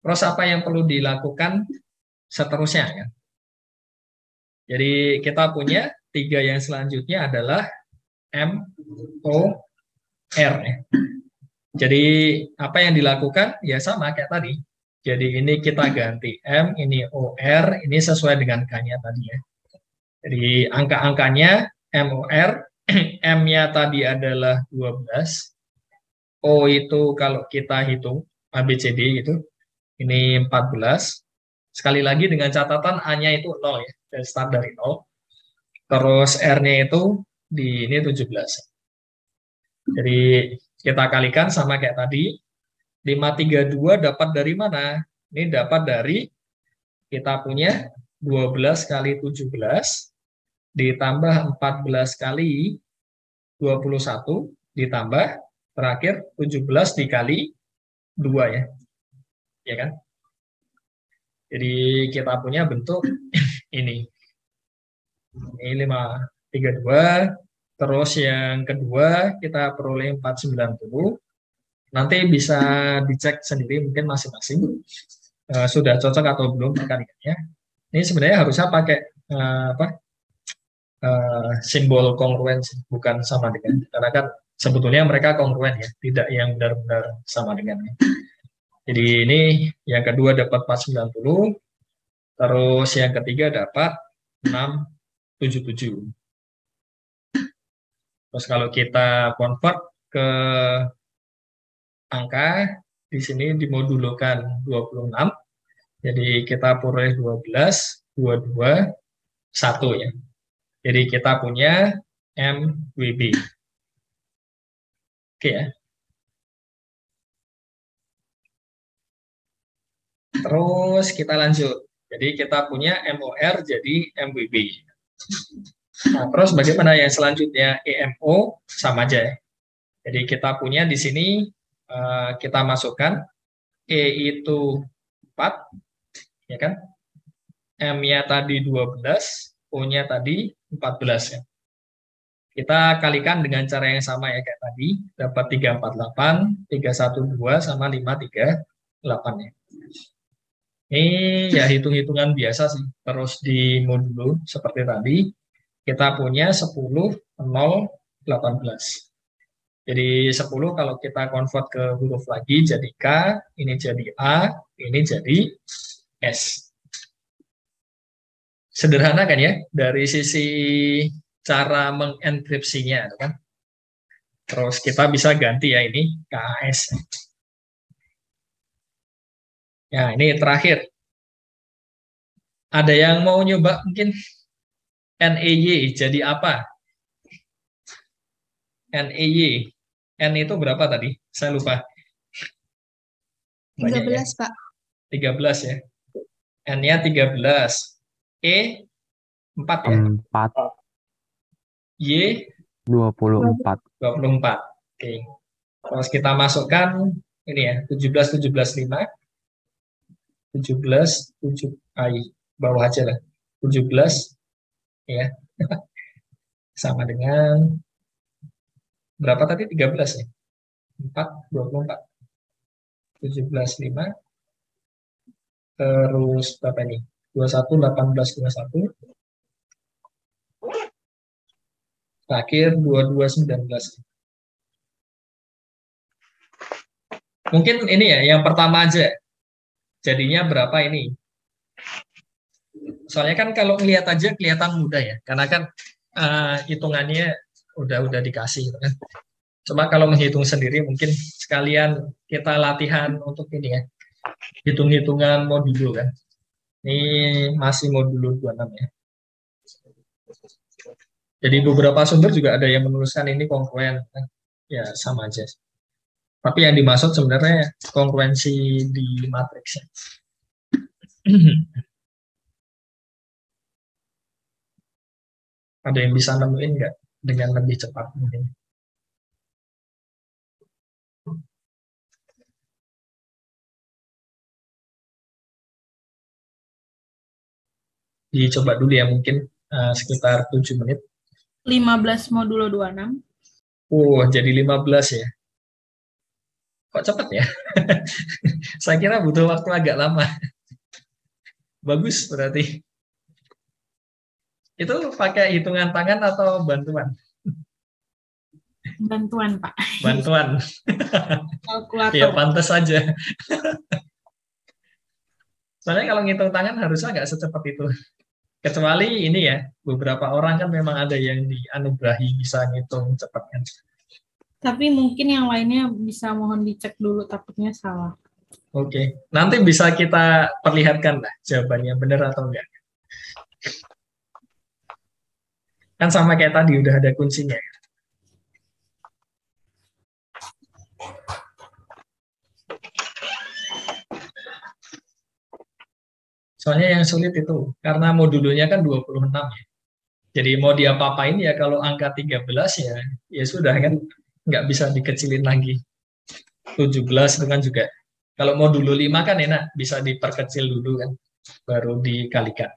S2: Terus apa yang perlu dilakukan seterusnya kan? Jadi kita punya 3 yang selanjutnya adalah M, O, R ya. Jadi apa yang dilakukan ya sama kayak tadi. Jadi ini kita ganti M, ini OR, ini sesuai dengan K-nya tadi ya. Jadi angka-angkanya MOR, M-nya tadi adalah 12, O itu kalau kita hitung ABCD gitu, ini 14. Sekali lagi dengan catatan A-nya itu 0 ya, dari start dari 0. Terus R-nya itu di ini 17. Jadi kita kalikan sama kayak tadi. 532 dapat dari mana? Ini dapat dari kita punya 12 kali 17 ditambah 14 kali 21 ditambah terakhir 17 dikali 2 ya. Ya kan? Jadi kita punya bentuk ini. Ini 532. Terus yang kedua kita peroleh 490. Nanti bisa dicek sendiri mungkin masing-masing sudah cocok atau belum perkaliannya. Ini sebenarnya harusnya pakai simbol kongruensi, bukan sama dengan. Karena kan sebetulnya mereka kongruen ya, tidak yang benar-benar sama dengan. Jadi ini yang kedua dapat 490, terus yang ketiga dapat 677. Terus kalau kita convert ke angka, di sini dimodulkan 26, jadi kita peroleh 12, 22, 1 ya. Jadi kita punya MWB. Oke ya. Terus kita lanjut. Jadi kita punya MOR jadi MWB. Nah, terus bagaimana yang selanjutnya? EMO sama aja ya. Jadi kita punya di sini kita masukkan E itu 4, ya kan? M-nya tadi 12, O-nya tadi 14 ya. Kita kalikan dengan cara yang sama ya kayak tadi, dapat 348, 312 sama 538 ya. Ini ya hitung-hitungan biasa sih, terus di modulo seperti tadi. Kita punya 10, 0, 18. Jadi 10 kalau kita convert ke huruf lagi jadi K, ini jadi A, ini jadi S. Sederhana kan ya, dari sisi cara mengenkripsinya kan. Terus kita bisa ganti ya ini KS. Ya, ini terakhir. Ada yang mau nyoba mungkin NEY jadi apa? NEY. N itu berapa tadi? Saya lupa.
S1: 13,
S2: ya?
S1: Pak.
S2: 13 ya. N-nya 13. E 4 ya?
S5: 4,
S2: Y
S5: 24.
S2: 24. Oke. Terus kita masukkan ini ya, 17, 17, 5. 17, 7, bawah aja lah. 17, ya. Sama dengan, berapa tadi? 13 ya? 4, 24. 17, 5. Terus berapa ini? 21, 18, 21. Terakhir 22, 19. Mungkin ini ya, yang pertama aja. Jadinya berapa ini? Soalnya kan kalau ngelihat aja kelihatan mudah ya, karena kan hitungannya udah dikasih gitu kan. Cuma kalau menghitung sendiri mungkin sekalian kita latihan untuk ini ya, hitung-hitungan modulo kan. Ini masih modulo 26 ya. Jadi beberapa sumber juga ada yang menuliskan ini kongruen kan. Ya sama aja. Tapi yang dimaksud sebenarnya kongruensi di matriks. Ada yang bisa nemuin nggak dengan lebih cepat mungkin? Dicoba dulu ya mungkin sekitar 7 menit.
S6: 15 modulo 26.
S2: Jadi 15 ya. Kok cepat ya? Saya kira butuh waktu agak lama. Bagus berarti. Itu pakai hitungan tangan atau bantuan?
S6: Bantuan, Pak.
S2: Bantuan.
S6: Kalkulator.
S2: Ya, pantas saja. Soalnya kalau ngitung tangan harusnya nggak secepat itu. Kecuali ini ya, beberapa orang kan memang ada yang dianugerahi bisa ngitung cepat kan.
S6: Tapi mungkin yang lainnya bisa mohon dicek dulu, takutnya salah.
S2: Oke. Nanti bisa kita perlihatkan lah jawabannya benar atau enggak. Kan sama kayak tadi udah ada kuncinya. Soalnya yang sulit itu karena modulnya kan 26 ya. Jadi mau diapa-apain ya kalau angka 13 ya sudah kan nggak bisa dikecilin lagi. 17 itu kan juga. Kalau modulo 5 kan enak bisa diperkecil dulu kan. baru dikalikan.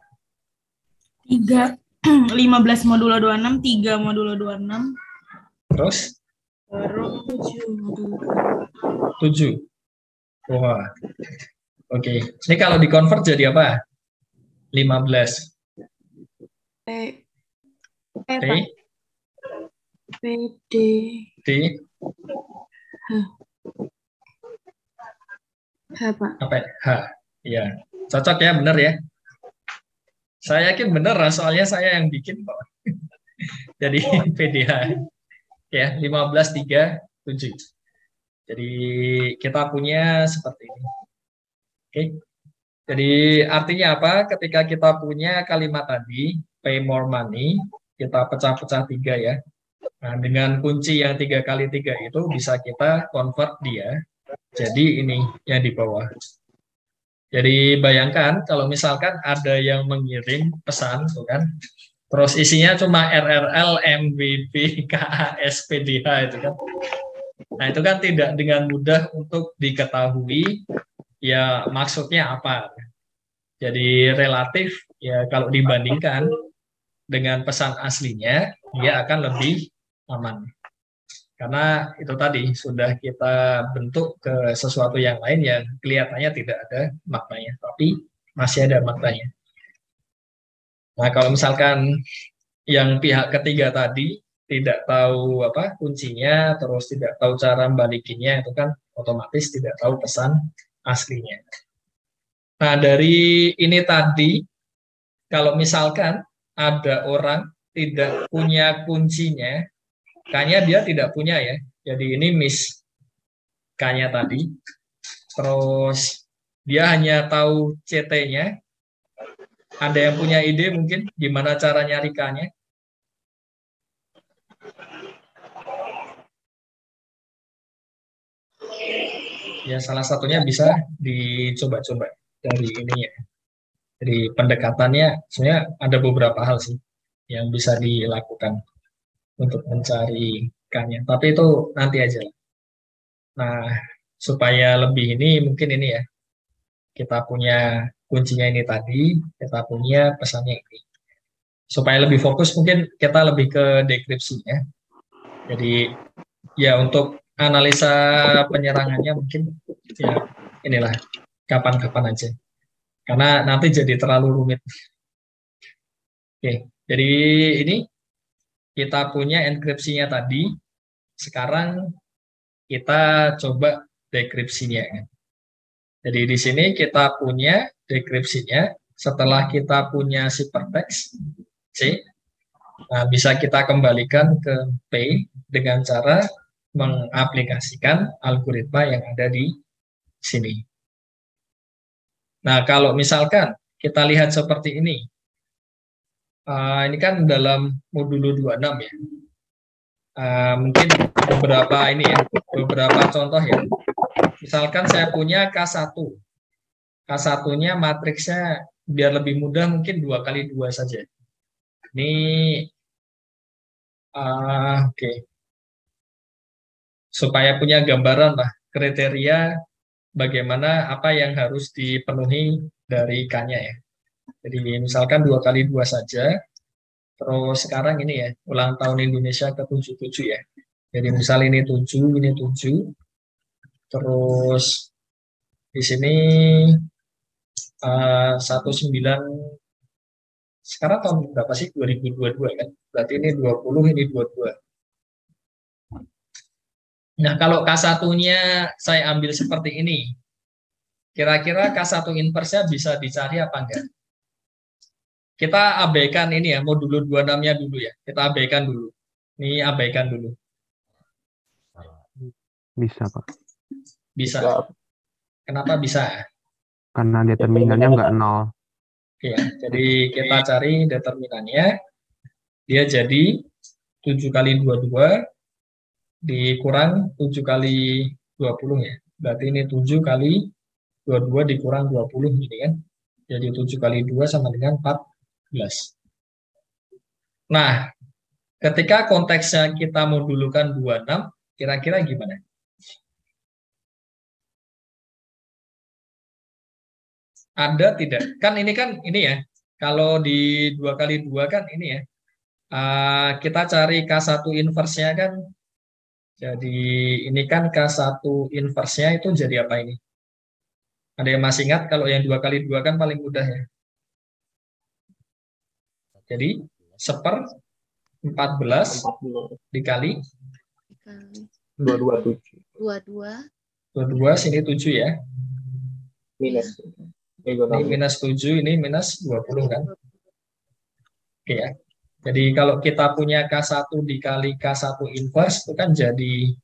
S6: 3, 15 modulo 26, 3 modulo 26,
S2: Terus
S6: baru 7 modulo
S2: 7. Wah. Oke. Ini kalau di-convert jadi apa? 15.
S7: P,
S2: T,
S7: P, D,
S2: D,
S7: H, Pak.
S2: apa ya? H. Ya. Cocok ya, benar ya. Saya yakin benar, soalnya saya yang bikin kok. Jadi PDH. Ya, 15, 3, 7. Jadi kita punya seperti ini. Oke. Jadi artinya apa? Ketika kita punya kalimat tadi, pay more money, kita pecah-pecah 3 ya. Nah, dengan kunci yang 3 kali 3 itu bisa kita convert dia. Jadi ini yang di bawah. Jadi bayangkan kalau misalkan ada yang mengirim pesan, tuh kan, terus isinya cuma RRL, MBB, KA, SPDH itu kan. Nah itu kan tidak dengan mudah untuk diketahui ya maksudnya apa. Jadi relatif ya kalau dibandingkan dengan pesan aslinya, dia akan lebih aman. Karena itu tadi sudah kita bentuk ke sesuatu yang lain yang kelihatannya tidak ada maknanya, tapi masih ada maknanya. Nah, kalau misalkan yang pihak ketiga tadi tidak tahu apa kuncinya, terus tidak tahu cara membalikinya, itu kan otomatis tidak tahu pesan aslinya. Nah, dari ini tadi, kalau misalkan ada orang tidak punya kuncinya, K-nya dia tidak punya ya. Jadi ini miss K-nya tadi. Terus dia hanya tahu CT-nya. Ada yang punya ide mungkin gimana cara nyari K-nya? Ya salah satunya bisa dicoba-coba dari ini ya. Dari pendekatannya sebenarnya ada beberapa hal sih yang bisa dilakukan untuk mencari K-nya. Tapi itu nanti aja. Nah, supaya lebih ini mungkin ini ya. Kita punya kuncinya ini tadi, kita punya pesannya ini. Supaya lebih fokus mungkin kita lebih ke dekripsinya. Jadi ya untuk analisa penyerangannya mungkin ya inilah kapan-kapan aja. Karena nanti jadi terlalu rumit. Oke, jadi ini kita punya enkripsinya tadi, sekarang kita coba dekripsinya. Jadi di sini kita punya dekripsinya, setelah kita punya ciphertext C, nah bisa kita kembalikan ke P dengan cara mengaplikasikan algoritma yang ada di sini. Nah kalau misalkan kita lihat seperti ini kan dalam modulo 26 ya. Mungkin beberapa ini ya, beberapa contoh ya. Misalkan saya punya K1. K1-nya matriksnya biar lebih mudah mungkin 2 kali 2 saja. Ini oke. Supaya punya gambaran lah kriteria bagaimana apa yang harus dipenuhi dari K-nya ya. Jadi misalkan 2 kali 2 saja. Terus sekarang ini ya, ulang tahun Indonesia ke-77 ya. Jadi misal ini 7, ini 7. Terus di sini 19 sekarang tahun berapa sih? 2022 kan? Berarti ini 20, ini 22. Nah, kalau K1-nya saya ambil seperti ini, kira-kira K1 inverse-nya bisa dicari apa enggak? Kita abaikan ini ya, modulo 26-nya dulu ya. Kita abaikan dulu. Ini abaikan dulu.
S5: Bisa, Pak.
S2: Bisa. Kenapa bisa?
S5: Karena determinannya nggak 0.
S2: Oke, jadi kita cari determinannya. Dia jadi 7 kali 22 dikurang 7 kali 20 ya. Berarti ini 7 kali 22 dikurang 20 ini kan. Jadi 7 kali 2 sama dengan 14. Nah, ketika konteksnya kita modulukan 26, kira-kira gimana? Ada tidak? Kan ini ya. Kalau di 2 kali 2 kan ini ya. Kita cari K1 inverse-nya kan. Jadi ini kan K1 inverse-nya itu jadi apa ini? Ada yang masih ingat kalau yang 2 kali 2 kan paling mudah ya. Jadi 1/14 dikali
S7: Dikali
S3: 227
S7: 22.
S2: sini 7 ya.
S3: minus.
S2: Ini minus 7, ini minus 20 kan. Oke ya. Jadi kalau kita punya K1 dikali K1 inverse itu kan jadi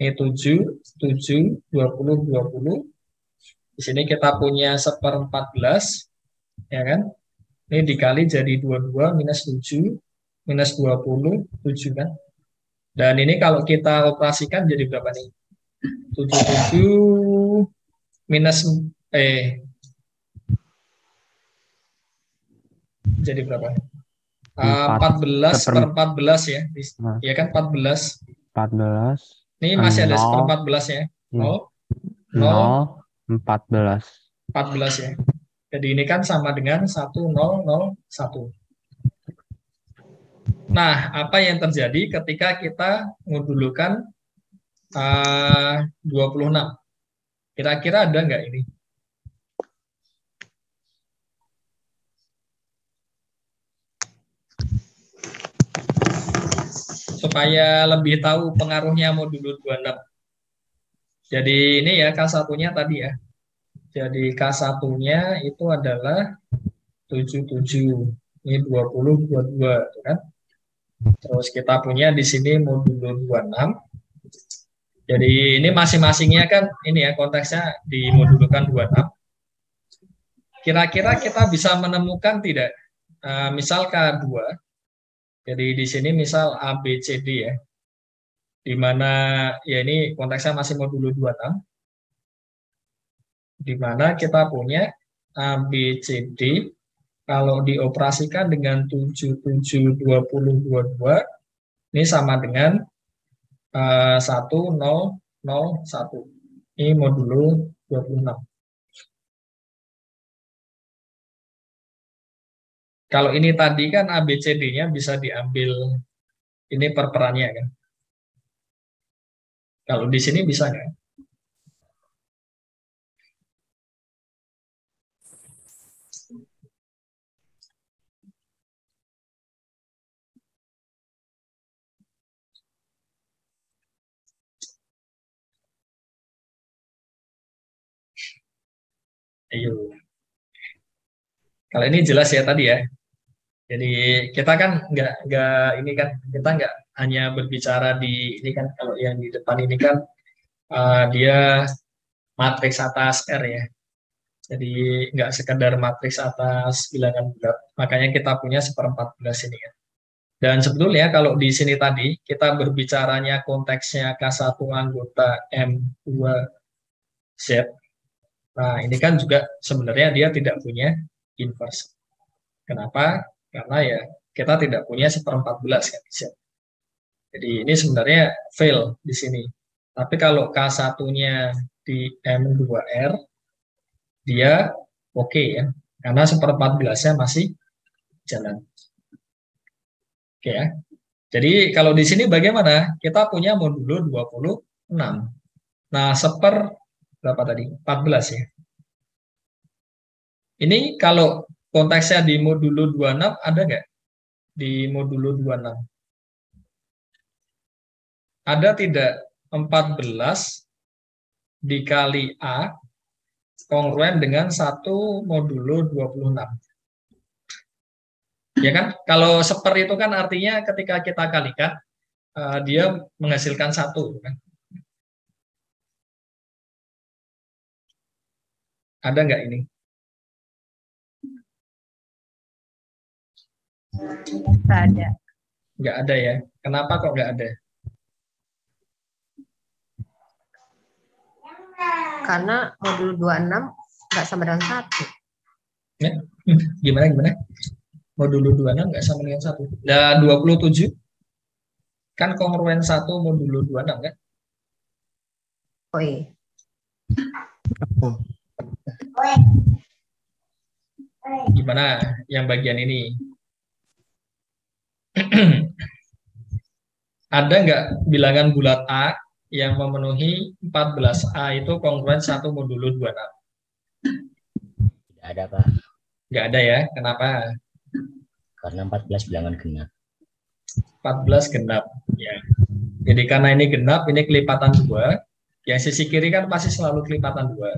S2: ini 7, 7, 20, 20. Di sini kita punya 1/14, ya kan? Ini dikali jadi 22 minus 7, minus 20, 7 kan? Dan ini kalau kita operasikan jadi berapa nih? 77 minus, jadi berapa? 14/14 ya. Ya kan 14.
S5: 14.
S2: Ini masih ada
S5: 0.
S2: 1/14 ya. 0,
S5: 0, 14.
S2: 14 ya. Jadi ini kan sama dengan 1001. Nah, apa yang terjadi ketika kita modulukan 26? Kira-kira ada nggak ini? Supaya lebih tahu pengaruhnya modulo 26. Jadi ini ya K1-nya tadi ya. Jadi K1-nya itu adalah 77. Ini 20, 22 kan. Terus kita punya di sini modulo 26. Jadi ini masing-masingnya kan ini ya konteksnya dimodulkan 26. Kira-kira kita bisa menemukan tidak? Misal K2. Jadi di sini misal A, B, C, D ya. Di mana ya ini konteksnya masih modulo 26. Di mana kita punya A, B, C, D. Kalau dioperasikan dengan 7, 7, 20, 22. Ini sama dengan 1, 0, 0, 1. Ini modulo 26. Kalau ini tadi kan ABCD-nya bisa diambil ini per perannya kan. Kalau di sini bisa nggak? Ayo. Kalau ini jelas ya tadi ya. Jadi kita kan nggak ini kan kita nggak hanya berbicara di ini kan kalau yang di depan ini kan dia matriks atas R ya. Jadi nggak sekedar matriks atas bilangan bulat. Makanya kita punya 1/14 ini ya. Dan sebetulnya kalau di sini tadi kita berbicaranya konteksnya K1 anggota M2Z. Nah ini kan juga sebenarnya dia tidak punya inverse. Kenapa? Karena ya kita tidak punya 1/14 kan. Jadi ini sebenarnya fail di sini. Tapi kalau K1-nya di M2R, dia oke ya. Karena 1/14-nya masih jalan. Oke ya. Jadi kalau di sini bagaimana? Kita punya modulo 26. Nah, berapa tadi? 14 ya. Ini kalau konteksnya di modulo 26 ada nggak? Di modulo 26. Ada tidak 14 dikali A kongruen dengan 1 modulo 26. Ya kan? Kalau itu kan artinya ketika kita kalikan, dia menghasilkan 1. Kan? Ada nggak ini?
S8: Nggak ada.
S2: Nggak ada ya. Kenapa kok nggak ada?
S8: Karena modul 26 nggak sama dengan 1.
S2: Ya? Gimana? Modulo 26 nggak sama dengan 1. Nah, 27 kan kongruen 1 modulo 26 kan?
S8: Oh iya.
S2: gimana yang bagian ini? Ada nggak bilangan bulat A yang memenuhi 14A itu kongruen 1 modulo 26?
S9: Tidak ada, Pak.
S2: Nggak ada ya, kenapa?
S9: Karena 14 bilangan genap.
S2: 14 genap, ya. Jadi karena ini genap, ini kelipatan 2, yang sisi kiri kan pasti selalu kelipatan 2.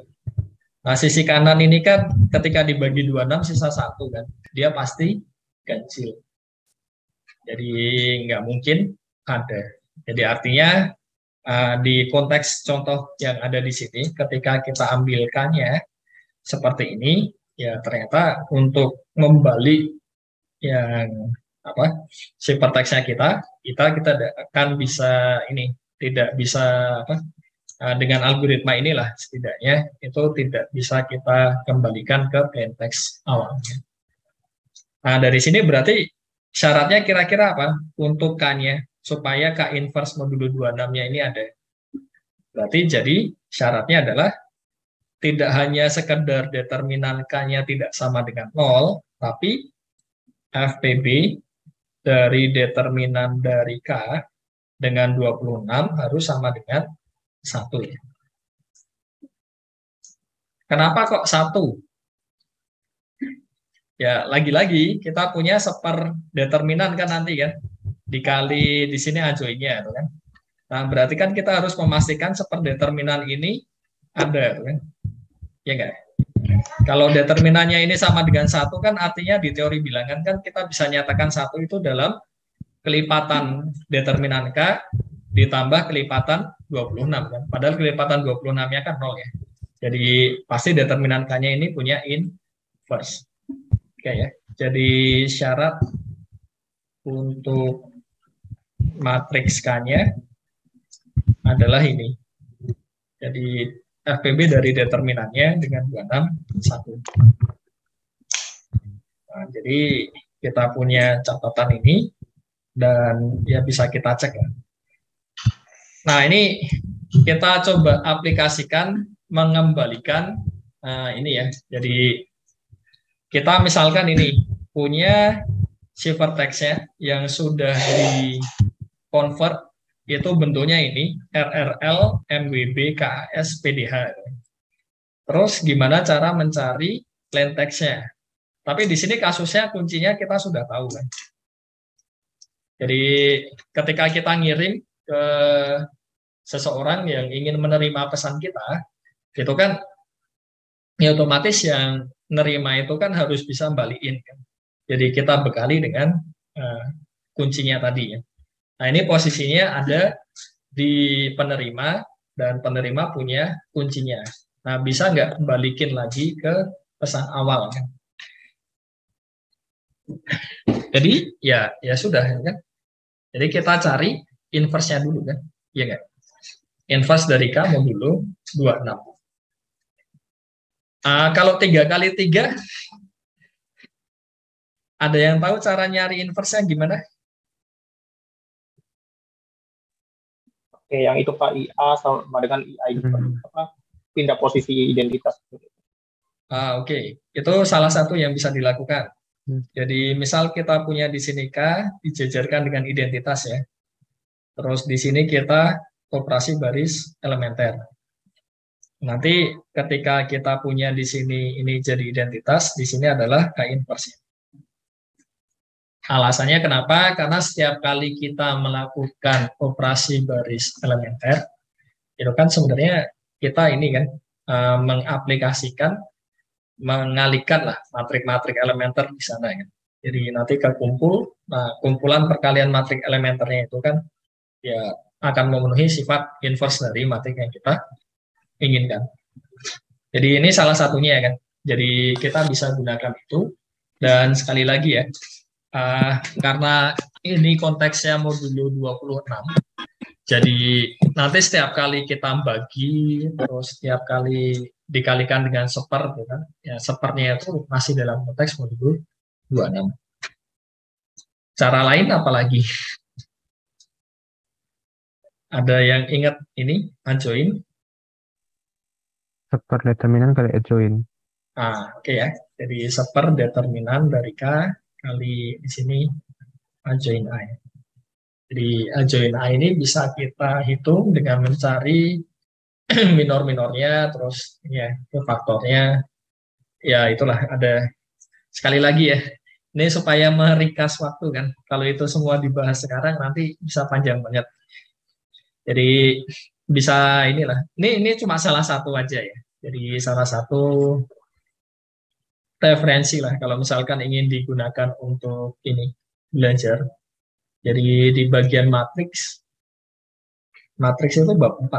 S2: Nah, sisi kanan ini kan ketika dibagi 26 sisa 1 kan, dia pasti ganjil. Jadi nggak mungkin ada. Jadi artinya di konteks contoh yang ada di sini, ketika kita ambilkannya seperti ini, ya ternyata untuk membalik yang sifat teksnya kita tidak akan bisa ini, tidak bisa dengan algoritma inilah setidaknya itu tidak bisa kita kembalikan ke plain text awalnya. Nah, dari sini berarti syaratnya kira-kira apa untuk K-nya supaya K inverse modulo 26-nya ini ada. Berarti jadi syaratnya adalah tidak hanya sekedar determinan K-nya tidak sama dengan 0, tapi FPB dari determinan dari K dengan 26 harus sama dengan 1 ya. Kenapa kok 1? Ya, lagi-lagi kita punya seperdeterminan kan nanti kan, dikali di sini ajoinnya kan. Nah, berarti kan kita harus memastikan seperdeterminan ini ada kan. Ya enggak? Kalau determinannya ini sama dengan 1 kan artinya di teori bilangan kan kita bisa nyatakan 1 itu dalam kelipatan determinan K ditambah kelipatan 26 kan. Padahal kelipatan 26-nya kan 0 ya. Jadi pasti determinan K-nya ini punya inverse. Oke ya. Jadi syarat untuk matriks K-nya adalah ini. Jadi FPB dari determinannya dengan 26 1. Nah, jadi kita punya catatan ini dan ya bisa kita cek ya. Nah, ini kita coba aplikasikan mengembalikan ini ya. Jadi kita misalkan ini punya cipher text-nya yang sudah di convert itu bentuknya ini RRL, MWB, KAS, PDH. Terus gimana cara mencari plain text-nya? Tapi di sini kasusnya kuncinya kita sudah tahu kan. Jadi ketika kita ngirim ke seseorang yang ingin menerima pesan kita, itu kan ya otomatis yang nerima itu kan harus bisa balikin kan. Jadi kita bekali dengan kuncinya tadi ya. Nah, ini posisinya ada di penerima dan penerima punya kuncinya. Nah, bisa nggak balikin lagi ke pesan awal kan? Jadi ya sudah kan. Jadi kita cari inverse-nya dulu kan, iya nggak? Inverse dari K modulo 26. Kalau 3 kali 3, ada yang tahu cara nyari inverse-nya gimana?
S3: Oke, yang itu KIA sama dengan IA itu pindah posisi identitas.
S2: Oke. Itu salah satu yang bisa dilakukan. Jadi misal kita punya di sini K dijajarkan dengan identitas ya. Terus di sini kita operasi baris elementer. Nanti ketika kita punya di sini ini jadi identitas, di sini adalah K inverse. Alasannya kenapa? Karena setiap kali kita melakukan operasi baris elementer, itu kan sebenarnya kita ini kan mengaplikasikan, mengalihkan lah matrik-matrik elementer di sana kan. Jadi nanti kekumpul, kumpulan perkalian matrik elementernya itu kan ya akan memenuhi sifat inverse dari matrik yang kita inginkan. Jadi ini salah satunya ya kan. Jadi kita bisa gunakan itu. Dan sekali lagi ya, karena ini konteksnya modulo 26, jadi nanti setiap kali kita bagi, terus setiap kali dikalikan dengan seper, kan, ya sepernya itu masih dalam konteks modulo 26. Cara lain apalagi? Ada yang ingat ini, adjoin?
S5: Seper determinan kali adjoin.
S2: Oke ya. Jadi seper determinan dari K kali di sini A join A. Jadi A join A ini bisa kita hitung dengan mencari minor-minornya, terus ya faktornya. Ya itulah, ada sekali lagi ya. Ini supaya meringkas waktu kan. Kalau itu semua dibahas sekarang nanti bisa panjang banget. Jadi bisa inilah. Ini cuma salah satu aja ya. Jadi salah satu referensi lah kalau misalkan ingin digunakan untuk ini belajar. Jadi di bagian matriks itu bab 4.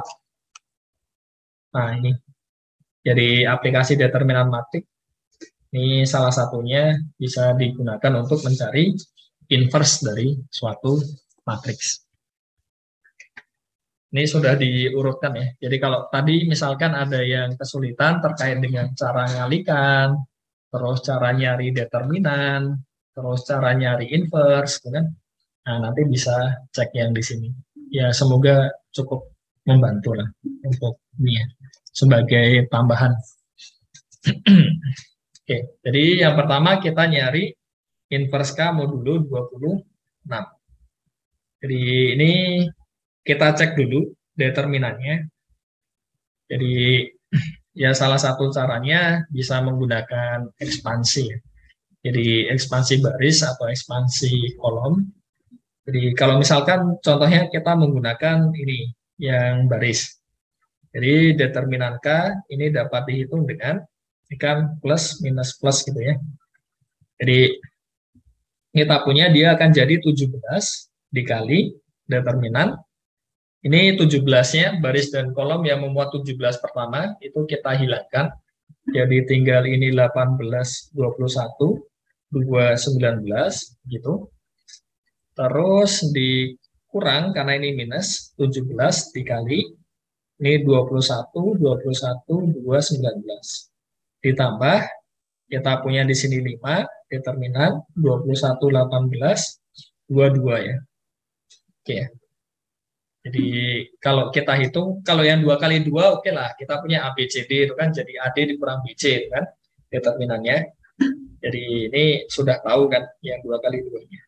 S2: Nah ini, jadi aplikasi determinan matrik ini salah satunya bisa digunakan untuk mencari inverse dari suatu matriks. Ini sudah diurutkan ya. Jadi kalau tadi misalkan ada yang kesulitan terkait dengan cara ngalikan, terus cara nyari determinan, terus cara nyari inverse, kan? Nah, nanti bisa cek yang di sini. Ya, semoga cukup membantu lah untuk ini ya, sebagai tambahan. Oke, jadi yang pertama kita nyari inverse K modulo 26. Jadi ini kita cek dulu determinannya. Jadi ya salah satu caranya bisa menggunakan ekspansi. Jadi ekspansi baris atau ekspansi kolom. Jadi kalau misalkan contohnya kita menggunakan ini yang baris. Jadi determinan K ini dapat dihitung dengan kan plus minus plus gitu ya. Jadi kita punya dia akan jadi 17 dikali determinan. Ini 17-nya baris dan kolom yang memuat 17 pertama itu kita hilangkan. Jadi tinggal ini 18, 21, 2, 19 gitu. Terus dikurang karena ini minus 17 dikali ini 21, 21, 2, 19. Ditambah, kita punya di sini 5, determinan 21, 18, 22 ya. Oke ya. Jadi kalau kita hitung, kalau yang 2 kali 2 oke lah, kita punya ABCD itu kan, jadi AD dikurang BC itu kan, determinannya. Jadi ini sudah tahu kan, yang 2 kali 2-nya.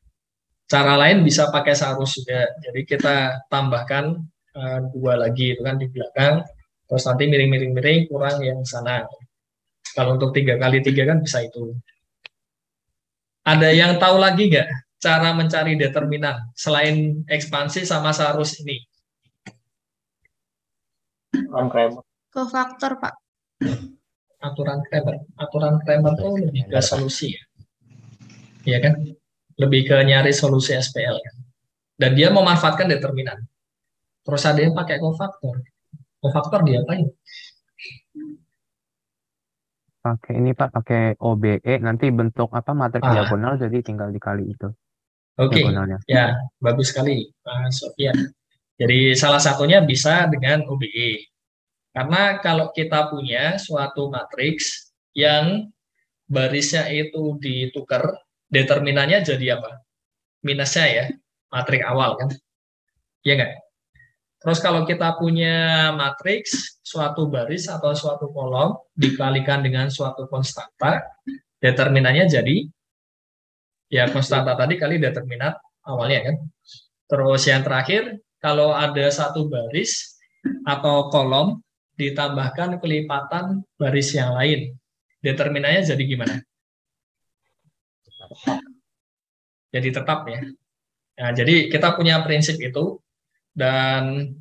S2: Cara lain bisa pakai sarus juga, jadi kita tambahkan 2 lagi itu kan di belakang, terus nanti miring-miring-miring kurang yang sana. Kalau untuk 3 kali 3 kan bisa itu. Ada yang tahu lagi nggak cara mencari determinan selain ekspansi sama sarus ini?
S6: Kofaktor, Pak.
S2: Aturan Cramer itu lebih ke solusi ya. Iya kan? Lebih ke nyari solusi SPL kan. Dan dia memanfaatkan determinan. Terus ada yang pakai kofaktor. Kofaktor diapain?
S5: Pakai ini Pak, pakai OBE, nanti bentuk apa matriks diagonal, jadi tinggal dikali itu.
S2: Oke,
S5: diagonalnya.
S2: ya bagus sekali Pak Sofyan. Jadi salah satunya bisa dengan OBE. Karena kalau kita punya suatu matriks yang barisnya itu ditukar, determinannya jadi apa? Minusnya ya, matriks awal kan? Iya nggak? Terus kalau kita punya matriks, suatu baris atau suatu kolom dikalikan dengan suatu konstanta, determinannya jadi ya konstanta tadi kali determinan awalnya kan. Terus yang terakhir, kalau ada satu baris atau kolom ditambahkan kelipatan baris yang lain, determinannya jadi gimana? Jadi tetap ya. Nah, jadi kita punya prinsip itu. Dan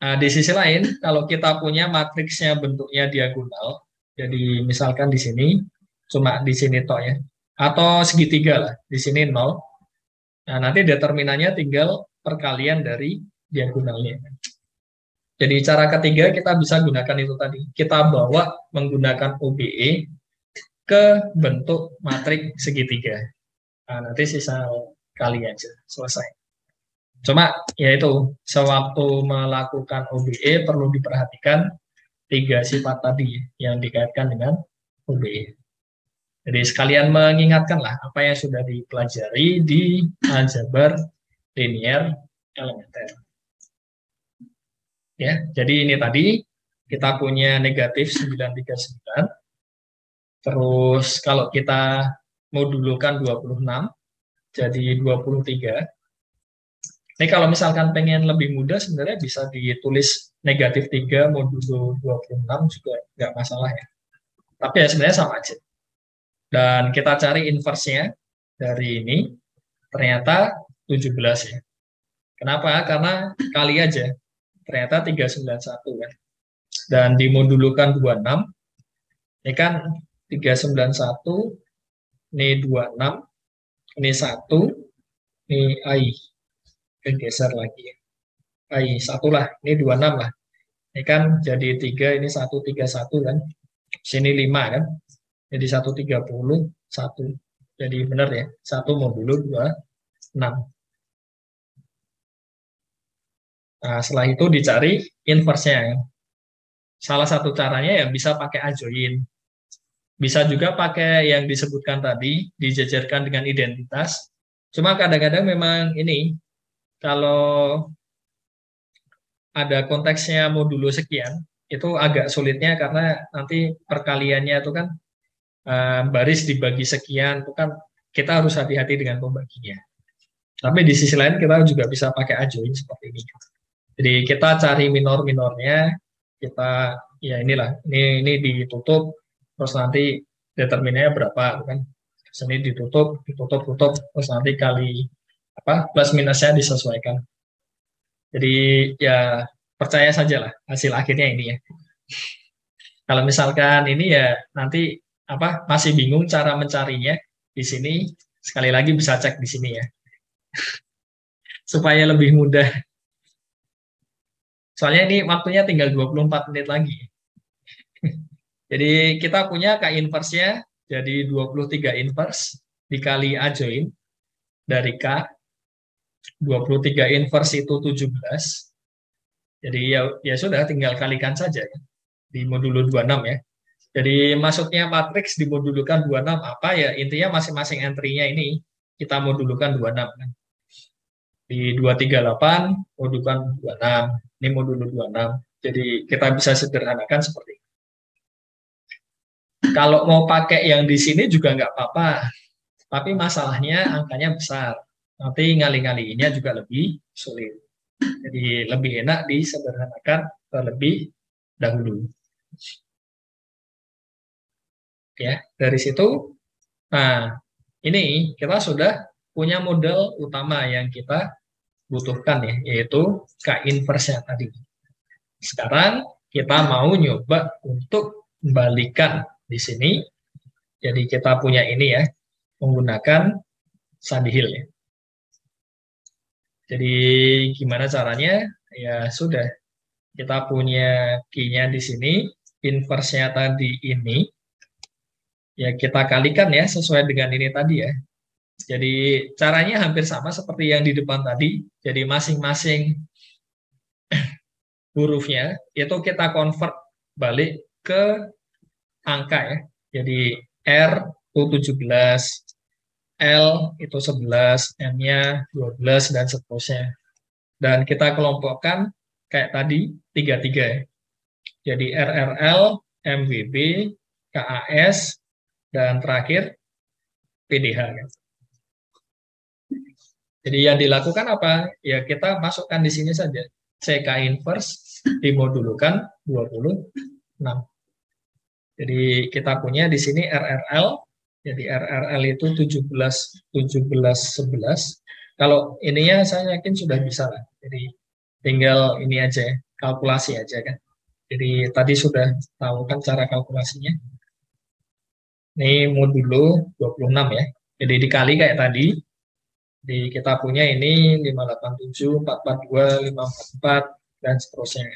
S2: di sisi lain, kalau kita punya matriksnya bentuknya diagonal, jadi misalkan di sini, cuma di sini toh ya, atau segitiga lah, di sini 0, nah nanti determinannya tinggal perkalian dari diagonalnya. Jadi cara ketiga kita bisa gunakan itu tadi, kita bawa menggunakan OBE ke bentuk matriks segitiga. Nah, nanti sisa kali aja, selesai. Cuma ya itu, sewaktu melakukan OBE perlu diperhatikan 3 sifat tadi yang dikaitkan dengan OBE. Jadi sekalian mengingatkanlah apa yang sudah dipelajari di aljabar linear elementer. Ya, jadi ini tadi kita punya negatif 939, Terus kalau kita modulukan 26 jadi 23. Ini kalau misalkan pengen lebih mudah sebenarnya bisa ditulis negatif 3 modulo 26 juga nggak masalah ya. Tapi ya sebenarnya sama aja. Dan kita cari inverse-nya dari ini, ternyata 17 ya. Kenapa? Karena kali aja, ternyata 391 kan. Dan dimodulukan 26, ini kan 391, ini 26, ini 1, ini AI. Geser lagi ya. AI 1 lah, ini 26 lah. Ini kan jadi 3, ini 131 kan. Sini 5 kan. Jadi 130, 1. Jadi benar ya, 1 modulo 26. Nah, setelah itu dicari inverse-nya ya. Salah satu caranya ya bisa pakai adjoin. Bisa juga pakai yang disebutkan tadi, dijajarkan dengan identitas. Cuma kadang-kadang memang ini, kalau ada konteksnya modulo sekian, itu agak sulitnya karena nanti perkaliannya itu kan baris dibagi sekian, itu kan kita harus hati-hati dengan pembaginya. Tapi di sisi lain kita juga bisa pakai adjoin seperti ini. Jadi kita cari minor-minornya, kita ya inilah, ini ditutup, terus nanti determinannya berapa, kan? Sini ditutup, terus nanti kali plus minusnya disesuaikan. Jadi ya percaya saja lah hasil akhirnya ini ya. Kalau misalkan ini ya nanti masih bingung cara mencarinya di sini, sekali lagi bisa cek di sini ya. Supaya lebih mudah. Soalnya ini waktunya tinggal 24 menit lagi. Jadi kita punya K inverse-nya jadi 23 inverse dikali adjoin dari K. 23 inverse itu 17. Jadi ya sudah tinggal kalikan saja ya, di modulo 26 ya. Jadi maksudnya matriks dimodulukan 26 apa ya, intinya masing-masing entry-nya ini kita modulukan 26 kan. Di 238 modulukan 26, ini modulo 26. Jadi kita bisa sederhanakan seperti ini. Kalau mau pakai yang di sini juga nggak apa-apa, tapi masalahnya angkanya besar. Nanti ngali-ngaliinnya juga lebih sulit. Jadi lebih enak disederhanakan terlebih dahulu. Ya, dari situ, nah ini kita sudah punya model utama yang kita butuhkan ya, yaitu K inverse-nya tadi. Sekarang kita mau nyoba untuk membalikan di sini. Jadi kita punya ini ya, menggunakan Sandy Hill ya. Jadi gimana caranya? Ya sudah, kita punya key-nya di sini, inverse-nya tadi ini. Ya kita kalikan ya sesuai dengan ini tadi ya. Jadi caranya hampir sama seperti yang di depan tadi. Jadi masing-masing hurufnya itu kita convert balik ke angka ya. Jadi R itu 17, L itu 11, M-nya 12, dan seterusnya. Dan kita kelompokkan kayak tadi, 33 ya. Jadi RRL, MWB, KAS, dan terakhir PDH. Jadi yang dilakukan apa? Ya kita masukkan di sini saja. CK inverse dimodulukan 26. Jadi kita punya di sini RRL. Jadi RRL itu 17, 11. Kalau ininya saya yakin sudah bisa lah. Jadi tinggal ini aja, kalkulasi aja kan. Jadi tadi sudah tahu kan cara kalkulasinya. Ini modulo 26 ya. Jadi dikali kayak tadi. Jadi kita punya ini 587, 442, 544, dan seterusnya.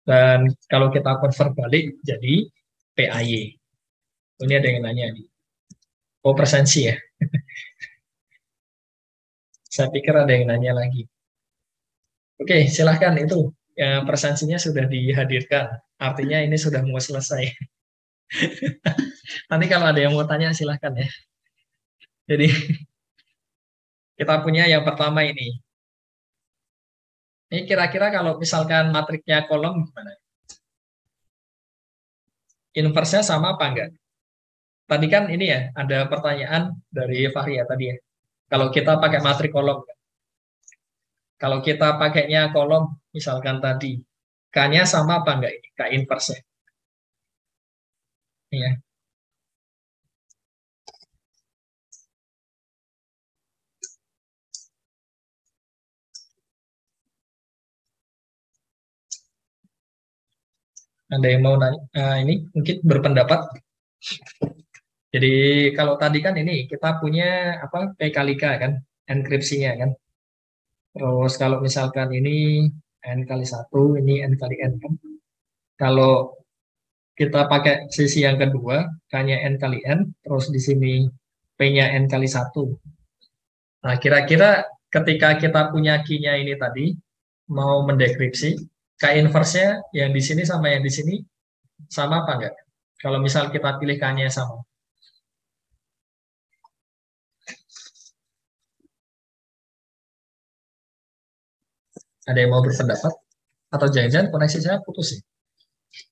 S2: Dan kalau kita convert balik jadi PAY. Ini ada yang nanya nih. Oh, persensi ya. Saya pikir ada yang nanya lagi. Oke, silahkan itu. Ya, persensinya sudah dihadirkan. Artinya ini sudah mau selesai. Nanti kalau ada yang mau tanya silahkan ya. Jadi kita punya yang pertama ini. Ini kira-kira kalau misalkan matriknya kolom gimana? Inverse-nya sama apa enggak? tadi kan ini ya, ada pertanyaan dari Fahria tadi ya. Kalau kita pakai matrik kolom, kalau kita pakainya kolom, misalkan tadi, K-nya sama apa enggak ini? K inverse-nya. Iya. Ada yang mau nanya? Ini mungkin berpendapat. Jadi kalau tadi kan ini kita punya apa P kali K kan, enkripsinya kan. Terus kalau misalkan ini N kali 1, ini N kali N kan. Kalau kita pakai sisi yang kedua, K-nya N kali N, terus di sini P-nya N kali 1. Nah, kira-kira ketika kita punya Q-nya ini tadi, mau mendekripsi, K inverse-nya yang di sini sama yang di sini, sama apa enggak? Kalau misal kita pilih K-nya sama. Ada yang mau berpendapat? Atau jangan-jangan koneksi saya putus sih?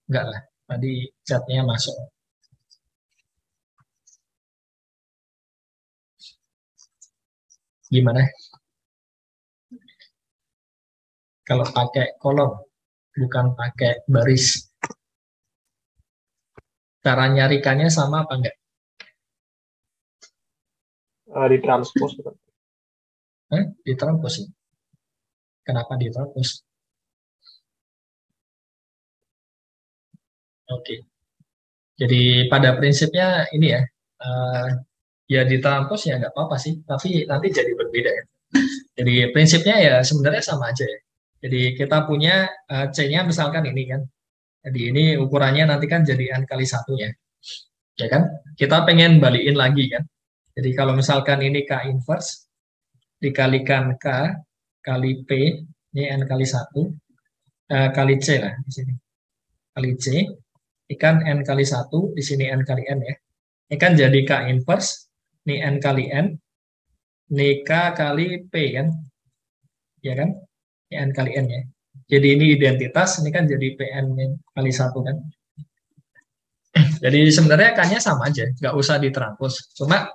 S2: Enggak lah, tadi chatnya masuk. Gimana? Kalau pakai kolom, bukan pakai baris. Cara nyarikannya sama apa enggak?
S3: Ditranspos.
S2: Ditranspos ya? Kenapa ditranspos? Oke. Jadi pada prinsipnya ini ya, ya ditranspos ya nggak apa-apa sih, tapi nanti jadi berbeda ya. Jadi prinsipnya ya sebenarnya sama aja ya. Jadi kita punya C-nya misalkan ini kan. Jadi ini ukurannya nanti kan jadi N kali 1 ya. Ya kan? Kita pengen balikin lagi kan. Jadi kalau misalkan ini K inverse dikalikan K kali P, ini N kali 1, kali C lah di sini. Kali C, ini kan N kali 1, di sini N kali N ya. Ini kan jadi K inverse, ini N kali N, ini K kali P kan. Ya kan? Ini N kali N ya. Jadi ini identitas, ini kan jadi PN kali 1 kan. Jadi sebenarnya K-nya sama aja, nggak usah ditranspos. Cuma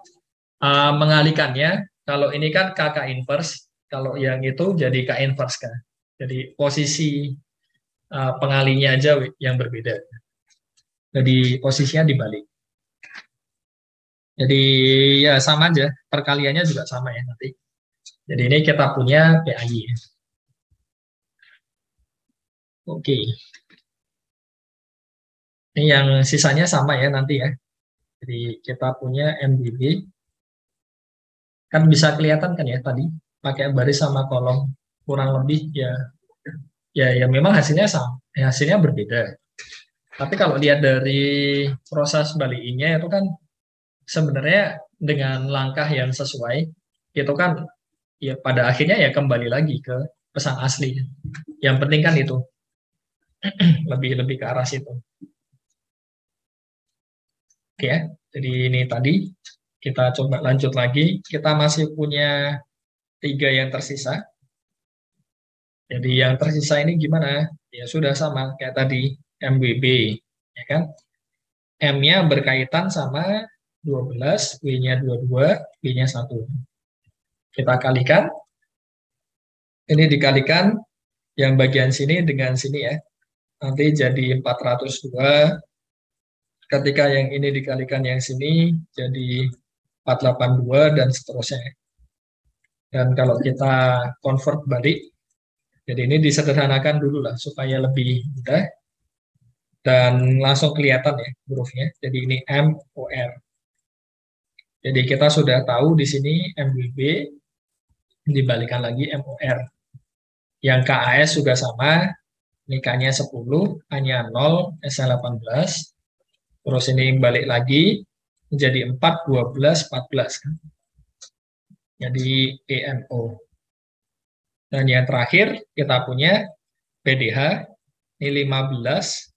S2: mengalikannya, kalau ini kan K inverse, kalau yang itu jadi K inverse K. Jadi posisi pengalinya aja yang berbeda. Jadi posisinya dibalik. Jadi ya sama aja, perkaliannya juga sama ya nanti. Jadi ini kita punya PAI. Oke. Ini yang sisanya sama ya nanti ya. Jadi kita punya MBB. Kan bisa kelihatan kan ya tadi pakai baris sama kolom kurang lebih ya memang hasilnya sama, hasilnya berbeda. Tapi kalau lihat dari proses balikinnya itu kan sebenarnya dengan langkah yang sesuai itu kan ya pada akhirnya ya kembali lagi ke pesan asli. Yang penting kan itu lebih ke arah situ. Oke ya, jadi ini tadi kita coba lanjut lagi. Kita masih punya 3 yang tersisa. Jadi yang tersisa ini gimana? Ya sudah sama kayak tadi MWB, ya kan? M-nya berkaitan sama 12, W-nya 22, B-nya 1. Kita kalikan. Ini dikalikan yang bagian sini dengan sini ya. Nanti jadi 402. Ketika yang ini dikalikan yang sini jadi 482 dan seterusnya. Dan kalau kita convert balik, jadi ini disederhanakan dulu lah supaya lebih mudah dan langsung kelihatan ya hurufnya. Jadi ini MOR. Jadi kita sudah tahu di sini MWB dibalikan lagi MOR. Yang KAS juga sama, ini K-nya 10, A-nya 0, S-nya 18. Terus ini balik lagi menjadi 4, 12, 14 kan. Jadi ENO. Dan yang terakhir kita punya PDH, ini 15,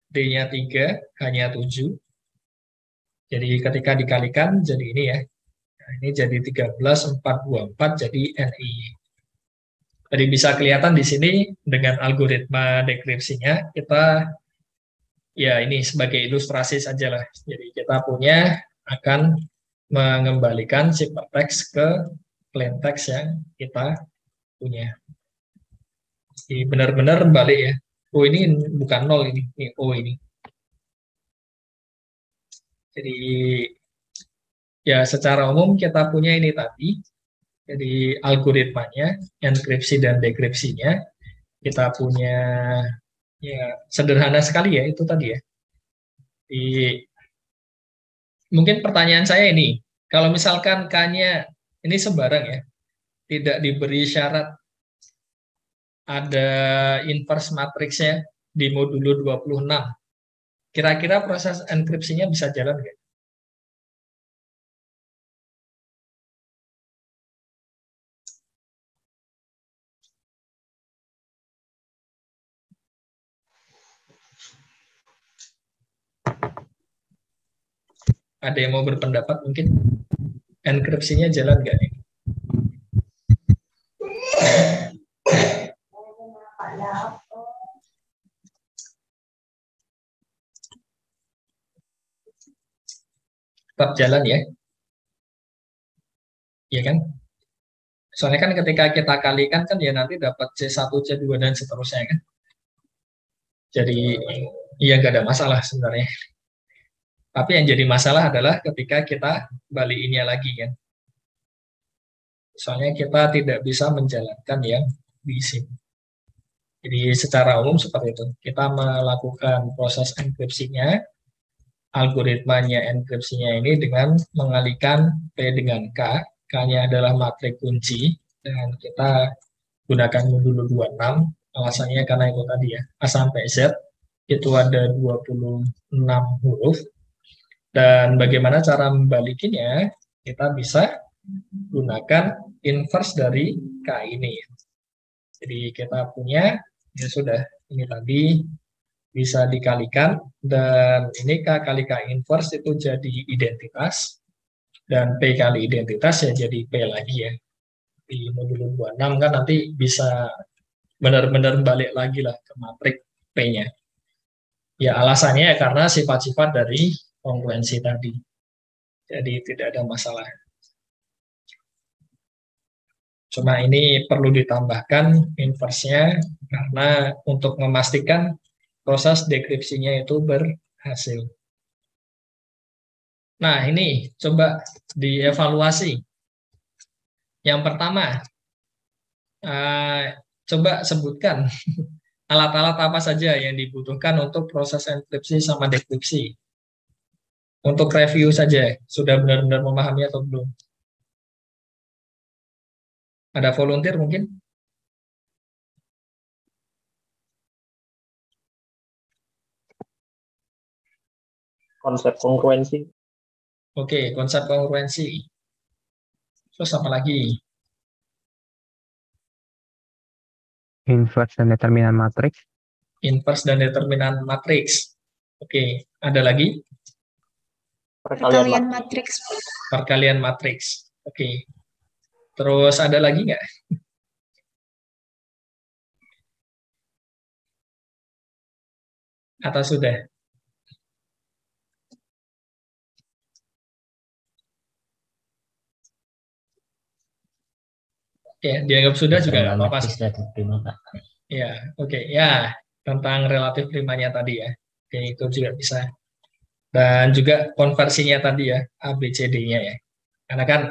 S2: D-nya 3, H-nya 7. Jadi ketika dikalikan jadi ini ya. Nah, ini jadi 13, 424 jadi NI. Jadi bisa kelihatan di sini dengan algoritma dekripsinya kita ya ini sebagai ilustrasi saja lah. Jadi kita punya akan mengembalikan ciphertext ke plain text yang kita punya. Jadi benar-benar balik ya. Oh ini bukan 0 ini O ini. Jadi ya secara umum kita punya ini tadi. Jadi algoritmanya, enkripsi dan dekripsinya kita punya ya sederhana sekali ya itu tadi ya. Mungkin pertanyaan saya ini, kalau misalkan K-nya ini sembarang ya, tidak diberi syarat ada inverse matriksnya di modulo 26, kira-kira proses enkripsinya bisa jalan nggak? Ada yang mau berpendapat mungkin enkripsinya jalan nggak nih? Tetap jalan ya? Iya kan? Soalnya kan ketika kita kalikan kan ya nanti dapat C1, C2 dan seterusnya kan? Jadi ya nggak ada masalah sebenarnya. Tapi yang jadi masalah adalah ketika kita balikinnya lagi kan. Soalnya kita tidak bisa menjalankan yang di sini. Jadi secara umum seperti itu. Kita melakukan proses enkripsinya, algoritmanya enkripsinya ini dengan mengalihkan P dengan K. K-nya adalah matrik kunci. Dan kita gunakan modulo 26. Alasannya karena itu tadi ya. A sampai Z itu ada 26 huruf. Dan bagaimana cara membalikinya? Kita bisa gunakan inverse dari K ini. Jadi kita punya, ya sudah, ini tadi bisa dikalikan, dan ini K kali K inverse itu jadi identitas, dan P kali identitas ya jadi P lagi ya. Di modulo 26 kan nanti bisa benar-benar balik lagi lah ke matrik P-nya. Ya alasannya ya karena sifat-sifat dari kongruensi tadi. Jadi tidak ada masalah. Cuma ini perlu ditambahkan inverse-nya karena untuk memastikan proses dekripsinya itu berhasil. Nah, ini coba dievaluasi. Yang pertama, coba sebutkan alat-alat apa saja yang dibutuhkan untuk proses enkripsi sama dekripsi. Untuk review saja, sudah benar-benar memahami atau belum? Ada volunteer mungkin?
S3: Konsep kongruensi.
S2: Oke, konsep kongruensi. Terus apa lagi?
S5: Inverse dan determinan matriks.
S2: Inverse dan determinan matriks. Oke, ada lagi?
S4: Perkalian matriks.
S2: Perkalian matriks. Oke. Terus ada lagi nggak? Atau sudah? Oke, dianggap sudah juga nggak apa-apa. Ya, oke. Ya, tentang relatif primanya tadi ya. Oke, itu juga bisa. Dan juga konversinya tadi ya, A, B, C, D-nya ya. Karena kan,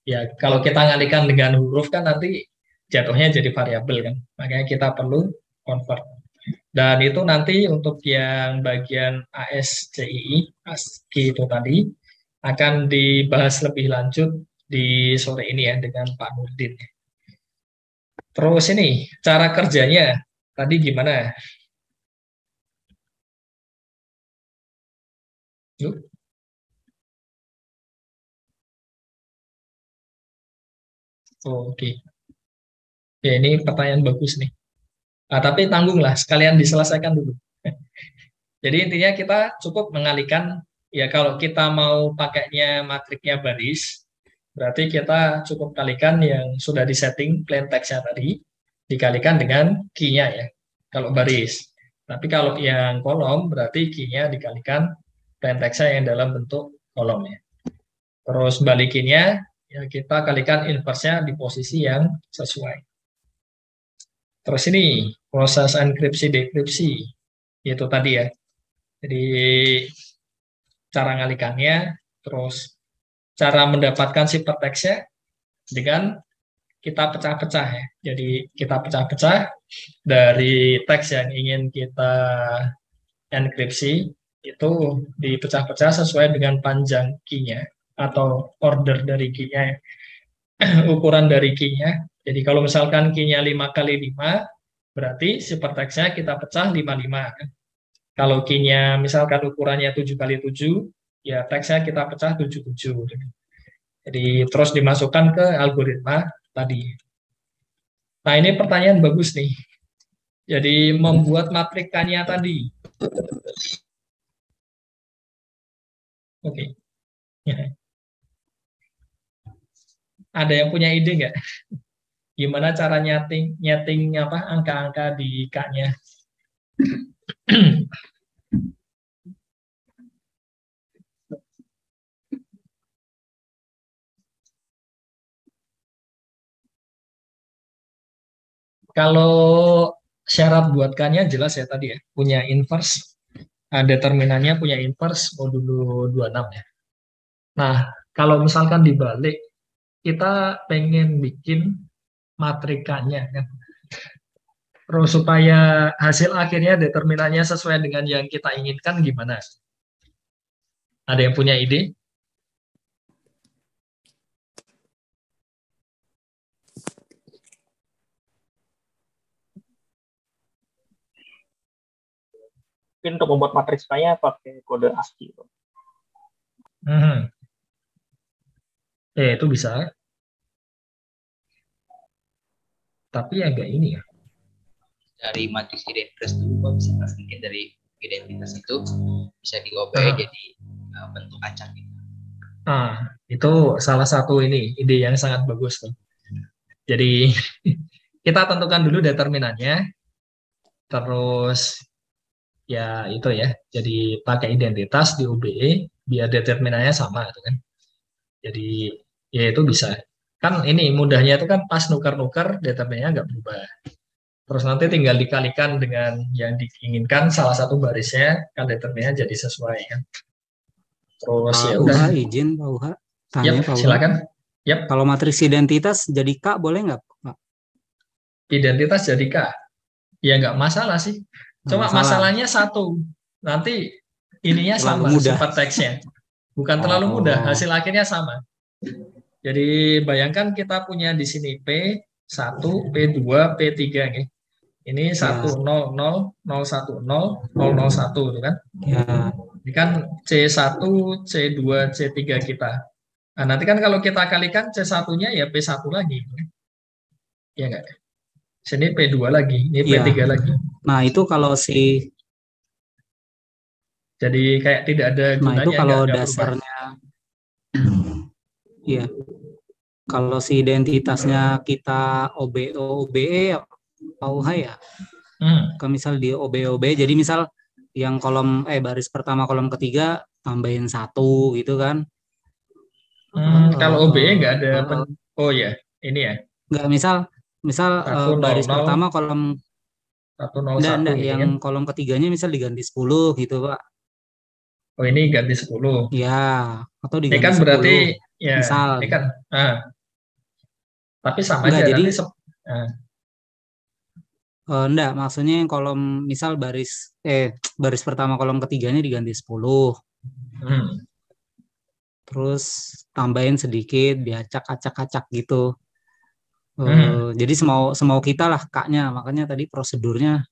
S2: ya kalau kita ngalihkan dengan huruf kan nanti jatuhnya jadi variabel kan. Makanya kita perlu convert. Dan itu nanti untuk yang bagian ASCII, ASCII itu tadi, akan dibahas lebih lanjut di sore ini ya dengan Pak Nurdin. Terus ini, cara kerjanya tadi gimana? Yuk. Oke. Ya, ini pertanyaan bagus nih. Nah, tapi tanggunglah, sekalian diselesaikan dulu. Jadi intinya kita cukup mengalihkan, ya kalau kita mau pakainya matriknya baris, berarti kita cukup kalikan yang sudah disetting plain text-nya tadi, dikalikan dengan key-nya ya, kalau baris. Tapi kalau yang kolom, berarti key-nya dikalikan plain text-nya yang dalam bentuk kolom ya. Terus balikinnya, ya kita kalikan inverse-nya di posisi yang sesuai. Terus ini, proses enkripsi dekripsi, itu tadi ya. Jadi, cara ngalikannya, terus cara mendapatkan ciphertext-nya dengan kita pecah-pecah ya. Jadi, kita pecah-pecah dari teks yang ingin kita enkripsi, itu dipecah-pecah sesuai dengan panjang key-nya atau order dari key-nya, ukuran dari key-nya. Jadi kalau misalkan key-nya 5x5, berarti ciphertext-nya kita pecah 55. Kalau key-nya misalkan ukurannya 7x7, ya teksnya kita pecah 77. Jadi terus dimasukkan ke algoritma tadi. Nah ini pertanyaan bagus nih. Jadi membuat matrikanya tadi. Oke. Ada yang punya ide nggak? Gimana cara nyeting apa angka-angka di K-nya? Kalau syarat buat K-nya jelas ya tadi ya, punya inverse, determinannya punya inverse modulo 26 ya. Nah, kalau misalkan dibalik, kita pengen bikin matrikanya kan. Terus supaya hasil akhirnya determinannya sesuai dengan yang kita inginkan gimana? Ada yang punya ide?
S3: Mungkin untuk membuat matriks kaya pakai kode ASCII.
S2: Ya itu bisa. Tapi agak ini ya.
S10: Dari matriks identitas dulu, bisa mungkin dari identitas itu bisa diubah jadi bentuk acak gitu.
S2: Itu salah satu ini ide yang sangat bagus tuh. Jadi kita tentukan dulu determinannya, terus ya itu ya. Jadi pakai identitas di UBE biar determinannya sama gitu kan. Jadi ya itu bisa. Kan ini mudahnya itu kan pas nuker-nuker determinannya nggak berubah. Terus nanti tinggal dikalikan dengan yang diinginkan salah satu barisnya kan determinannya jadi sesuai kan. Terus ya udah.
S11: Izin Pak Uha. Tanya Pak Uha.
S2: Silakan.
S11: Kalau matriks identitas jadi K boleh nggak Pak?
S2: Identitas jadi K? Ya nggak masalah sih. Cuma masalahnya satu. Nanti ininya sama ciphertext-nya. Bukan terlalu mudah, hasil akhirnya sama. Jadi bayangkan kita punya di sini P1, P2, P3 nih. Ini 100, 010, 001 itu kan.
S11: Ya.
S2: Ini kan C1, C2, C3 kita. Nah, nanti kan kalau kita kalikan C1-nya ya P1 lagi. Ya enggak? Sini P2 lagi, ini P3 lagi.
S11: Nah, itu kalau
S2: jadi kayak tidak ada gunanya.
S11: Nah, itu kalau dasarnya iya. Kalau si identitasnya kita OBE Pak Uha ya. Kalau misal di OBE, jadi misal yang kolom baris pertama kolom ketiga tambahin 1 gitu kan.
S2: Kalau OBE nggak ada ini ya.
S11: Nggak, misal baris pertama kolom
S2: 101
S11: yang kolom ketiganya misal diganti 10 gitu Pak.
S2: Oh ini ganti 10.
S11: Ya, atau diganti 10.
S2: Ini kan berarti ya,
S11: misal.
S2: Ini kan tapi sama aja
S11: jadi
S2: nanti
S11: enggak, maksudnya yang kolom misal baris pertama kolom ketiganya diganti 10. Terus tambahin sedikit, diacak-acak gitu. Jadi semau kita lah K-nya, makanya tadi prosedurnya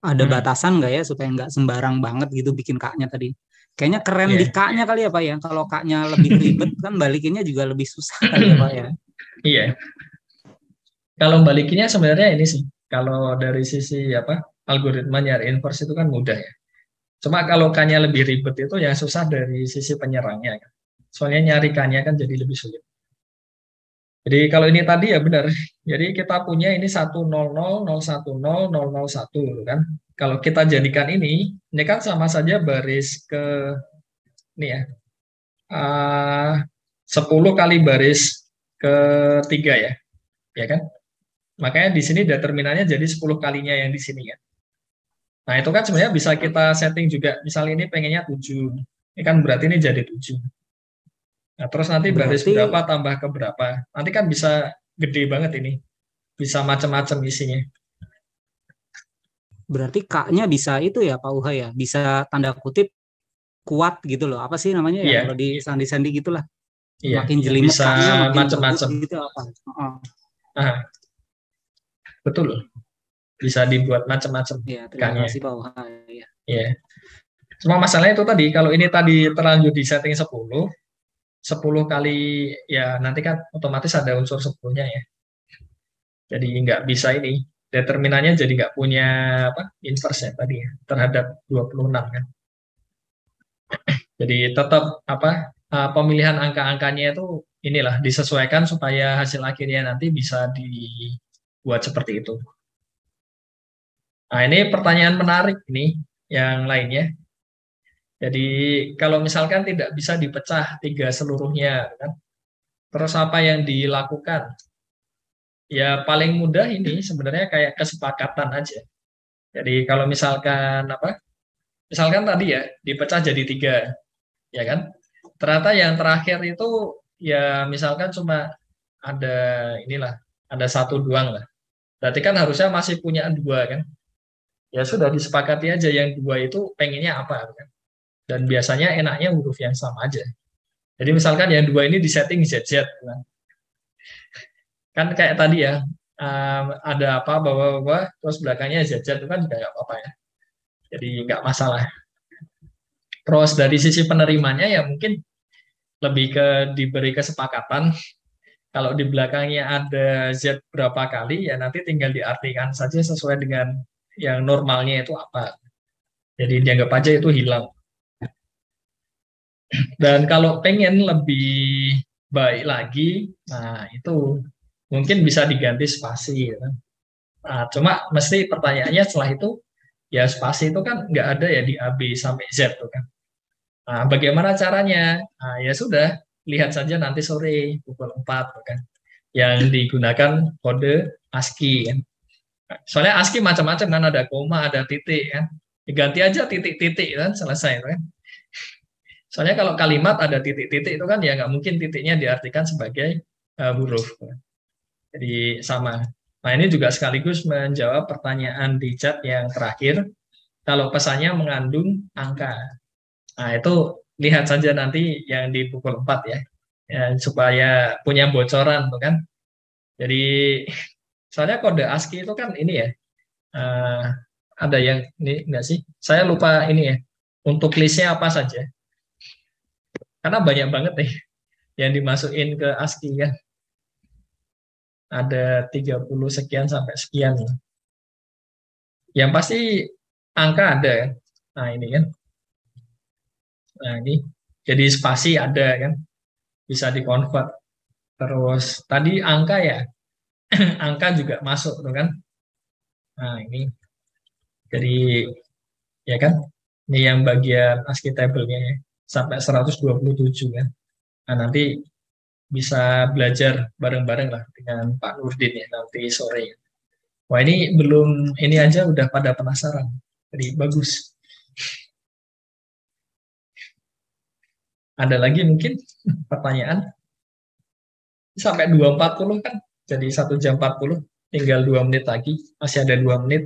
S11: ada batasan nggak ya supaya nggak sembarang banget gitu bikin K-nya tadi. Kayaknya keren di K-nya kali ya Pak ya. Kalau K-nya lebih ribet kan balikinnya juga lebih susah kali ya Pak ya.
S2: Iya. Kalau balikinnya sebenarnya ini sih. Kalau dari sisi algoritma nyari inverse itu kan mudah ya. Cuma kalau K-nya lebih ribet itu yang susah dari sisi penyerangnya kan. Soalnya nyari K-nya kan jadi lebih sulit. Jadi kalau ini tadi ya benar. Jadi kita punya ini 100, 001, 001 kan. Kalau kita jadikan ini kan sama saja baris ke ini ya. 10 kali baris ketiga ya kan? Makanya di sini determinannya jadi 10 kalinya yang di sini ya. Nah, itu kan sebenarnya bisa kita setting juga. Misalnya ini pengennya 7. Ini kan berarti ini jadi 7. Nah, terus nanti baris
S11: Berarti-
S2: berapa tambah ke berapa. Nanti kan bisa gede banget ini. Bisa macam-macam isinya.
S11: Berarti K-nya bisa itu ya Pak Uha ya, bisa tanda kutip kuat gitu loh. Apa sih namanya ya
S2: Iya.
S11: kalau di sandi-sandi gitulah.
S2: Iya,
S11: Makin jelimet
S2: bisa
S11: K-nya makin
S2: macam-macam.
S11: bagus gitu apa. Heeh.
S2: Nah, betul. Bisa dibuat macam-macam.
S11: Iya, terima
S2: K-nya.
S11: kasih Pak Uha ya.
S2: Iya. Cuma masalahnya itu tadi, kalau ini tadi terlanjur di setting 10 kali, ya nanti kan otomatis ada unsur 10-nya ya. Jadi nggak bisa ini, determinannya jadi nggak punya inverse ya tadi ya, terhadap 26 kan. Jadi tetap pemilihan angka-angkanya itu inilah disesuaikan supaya hasil akhirnya nanti bisa dibuat seperti itu. Nah, ini pertanyaan menarik ini yang lainnya. Jadi kalau misalkan tidak bisa dipecah 3 seluruhnya, kan? Terus apa yang dilakukan? Ya paling mudah ini sebenarnya kayak kesepakatan aja. Jadi kalau misalkan misalkan tadi ya dipecah jadi 3, ya kan? Ternyata yang terakhir itu ya misalkan cuma ada 1 doang lah. Berarti kan harusnya masih punya 2 kan? Ya sudah disepakati aja yang 2 itu pengennya apa kan? Dan biasanya enaknya huruf yang sama aja. Jadi misalkan yang 2 ini disetting ZZ kan kayak tadi ya, ada apa bawah-bawah terus belakangnya ZZ itu kan juga nggak apa-apa ya. Jadi nggak masalah. Terus dari sisi penerimanya ya mungkin lebih ke diberi kesepakatan. Kalau di belakangnya ada Z berapa kali ya nanti tinggal diartikan saja sesuai dengan yang normalnya itu apa. Jadi dianggap aja itu hilang. Dan kalau pengen lebih baik lagi, nah itu mungkin bisa diganti spasi. Ya. Nah, cuma mesti pertanyaannya setelah itu, ya spasi itu kan nggak ada ya di A, B, sampai Z. Tuh kan. Nah, bagaimana caranya? Nah, ya sudah, lihat saja nanti sore pukul 4. Tuh kan. Yang digunakan kode ASCII. Kan. Soalnya ASCII macam-macam kan, ada koma, ada titik. Kan. Diganti aja titik-titik kan, selesai. Kan. Soalnya kalau kalimat ada titik-titik itu kan ya nggak mungkin titiknya diartikan sebagai huruf. Jadi sama. Nah ini juga sekaligus menjawab pertanyaan di chat yang terakhir. Kalau pesannya mengandung angka. Nah itu lihat saja nanti yang di pukul 4 ya. Supaya punya bocoran tuh kan. Jadi soalnya kode ASCII itu kan ini ya. Ada yang ini enggak sih? Saya lupa ini ya. Untuk listnya apa saja. Karena banyak banget nih yang dimasukin ke ASCII kan. Ada 30 sekian sampai sekian. Yang pasti angka ada kan. Nah ini kan. Nah ini. Jadi spasi ada kan. Bisa dikonvert. Terus tadi angka ya. Angka juga masuk tuh kan. Nah ini. Jadi ya kan. Ini yang bagian ASCII table-nya ya. Sampai 127 kan. Nah, nanti bisa belajar bareng-bareng lah dengan Pak Nurdin ya nanti sore. Wah ini belum ini aja udah pada penasaran. Jadi bagus. Ada lagi mungkin pertanyaan? Sampai 2.40 kan. Jadi 1 jam 40. Tinggal 2 menit lagi. Masih ada 2 menit.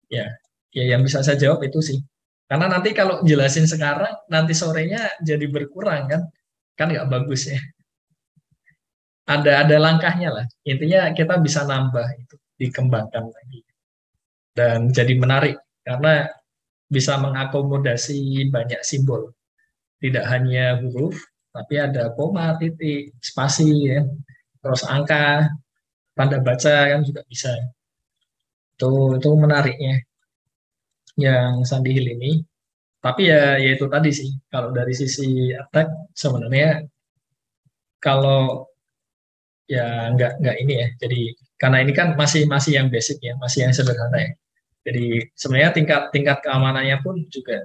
S2: Ya, yang bisa saya jawab itu sih. Karena nanti kalau jelasin sekarang, nanti sorenya jadi berkurang kan nggak bagus ya. Ada langkahnya lah. Intinya kita bisa nambah itu, dikembangkan lagi. Dan jadi menarik karena bisa mengakomodasi banyak simbol. Tidak hanya huruf, tapi ada koma, titik, spasi, ya. Terus angka, tanda baca kan juga bisa. Itu menariknya yang Sandi Hill ini. Tapi ya itu tadi sih, kalau dari sisi attack sebenarnya kalau ya nggak ini ya, jadi karena ini kan masih yang basic ya, masih yang sederhana ya. Jadi sebenarnya tingkat keamanannya pun juga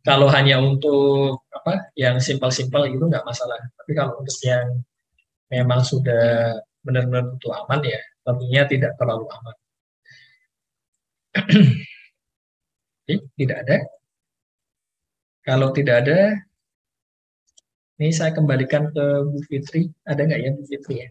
S2: kalau hanya untuk yang simpel-simpel itu nggak masalah. Tapi kalau untuk yang memang sudah benar-benar butuh aman ya, tentunya tidak terlalu aman. Oke, tidak ada. Kalau tidak ada, ini saya kembalikan ke Bu Fitri. Ada nggak ya Bu Fitri ya?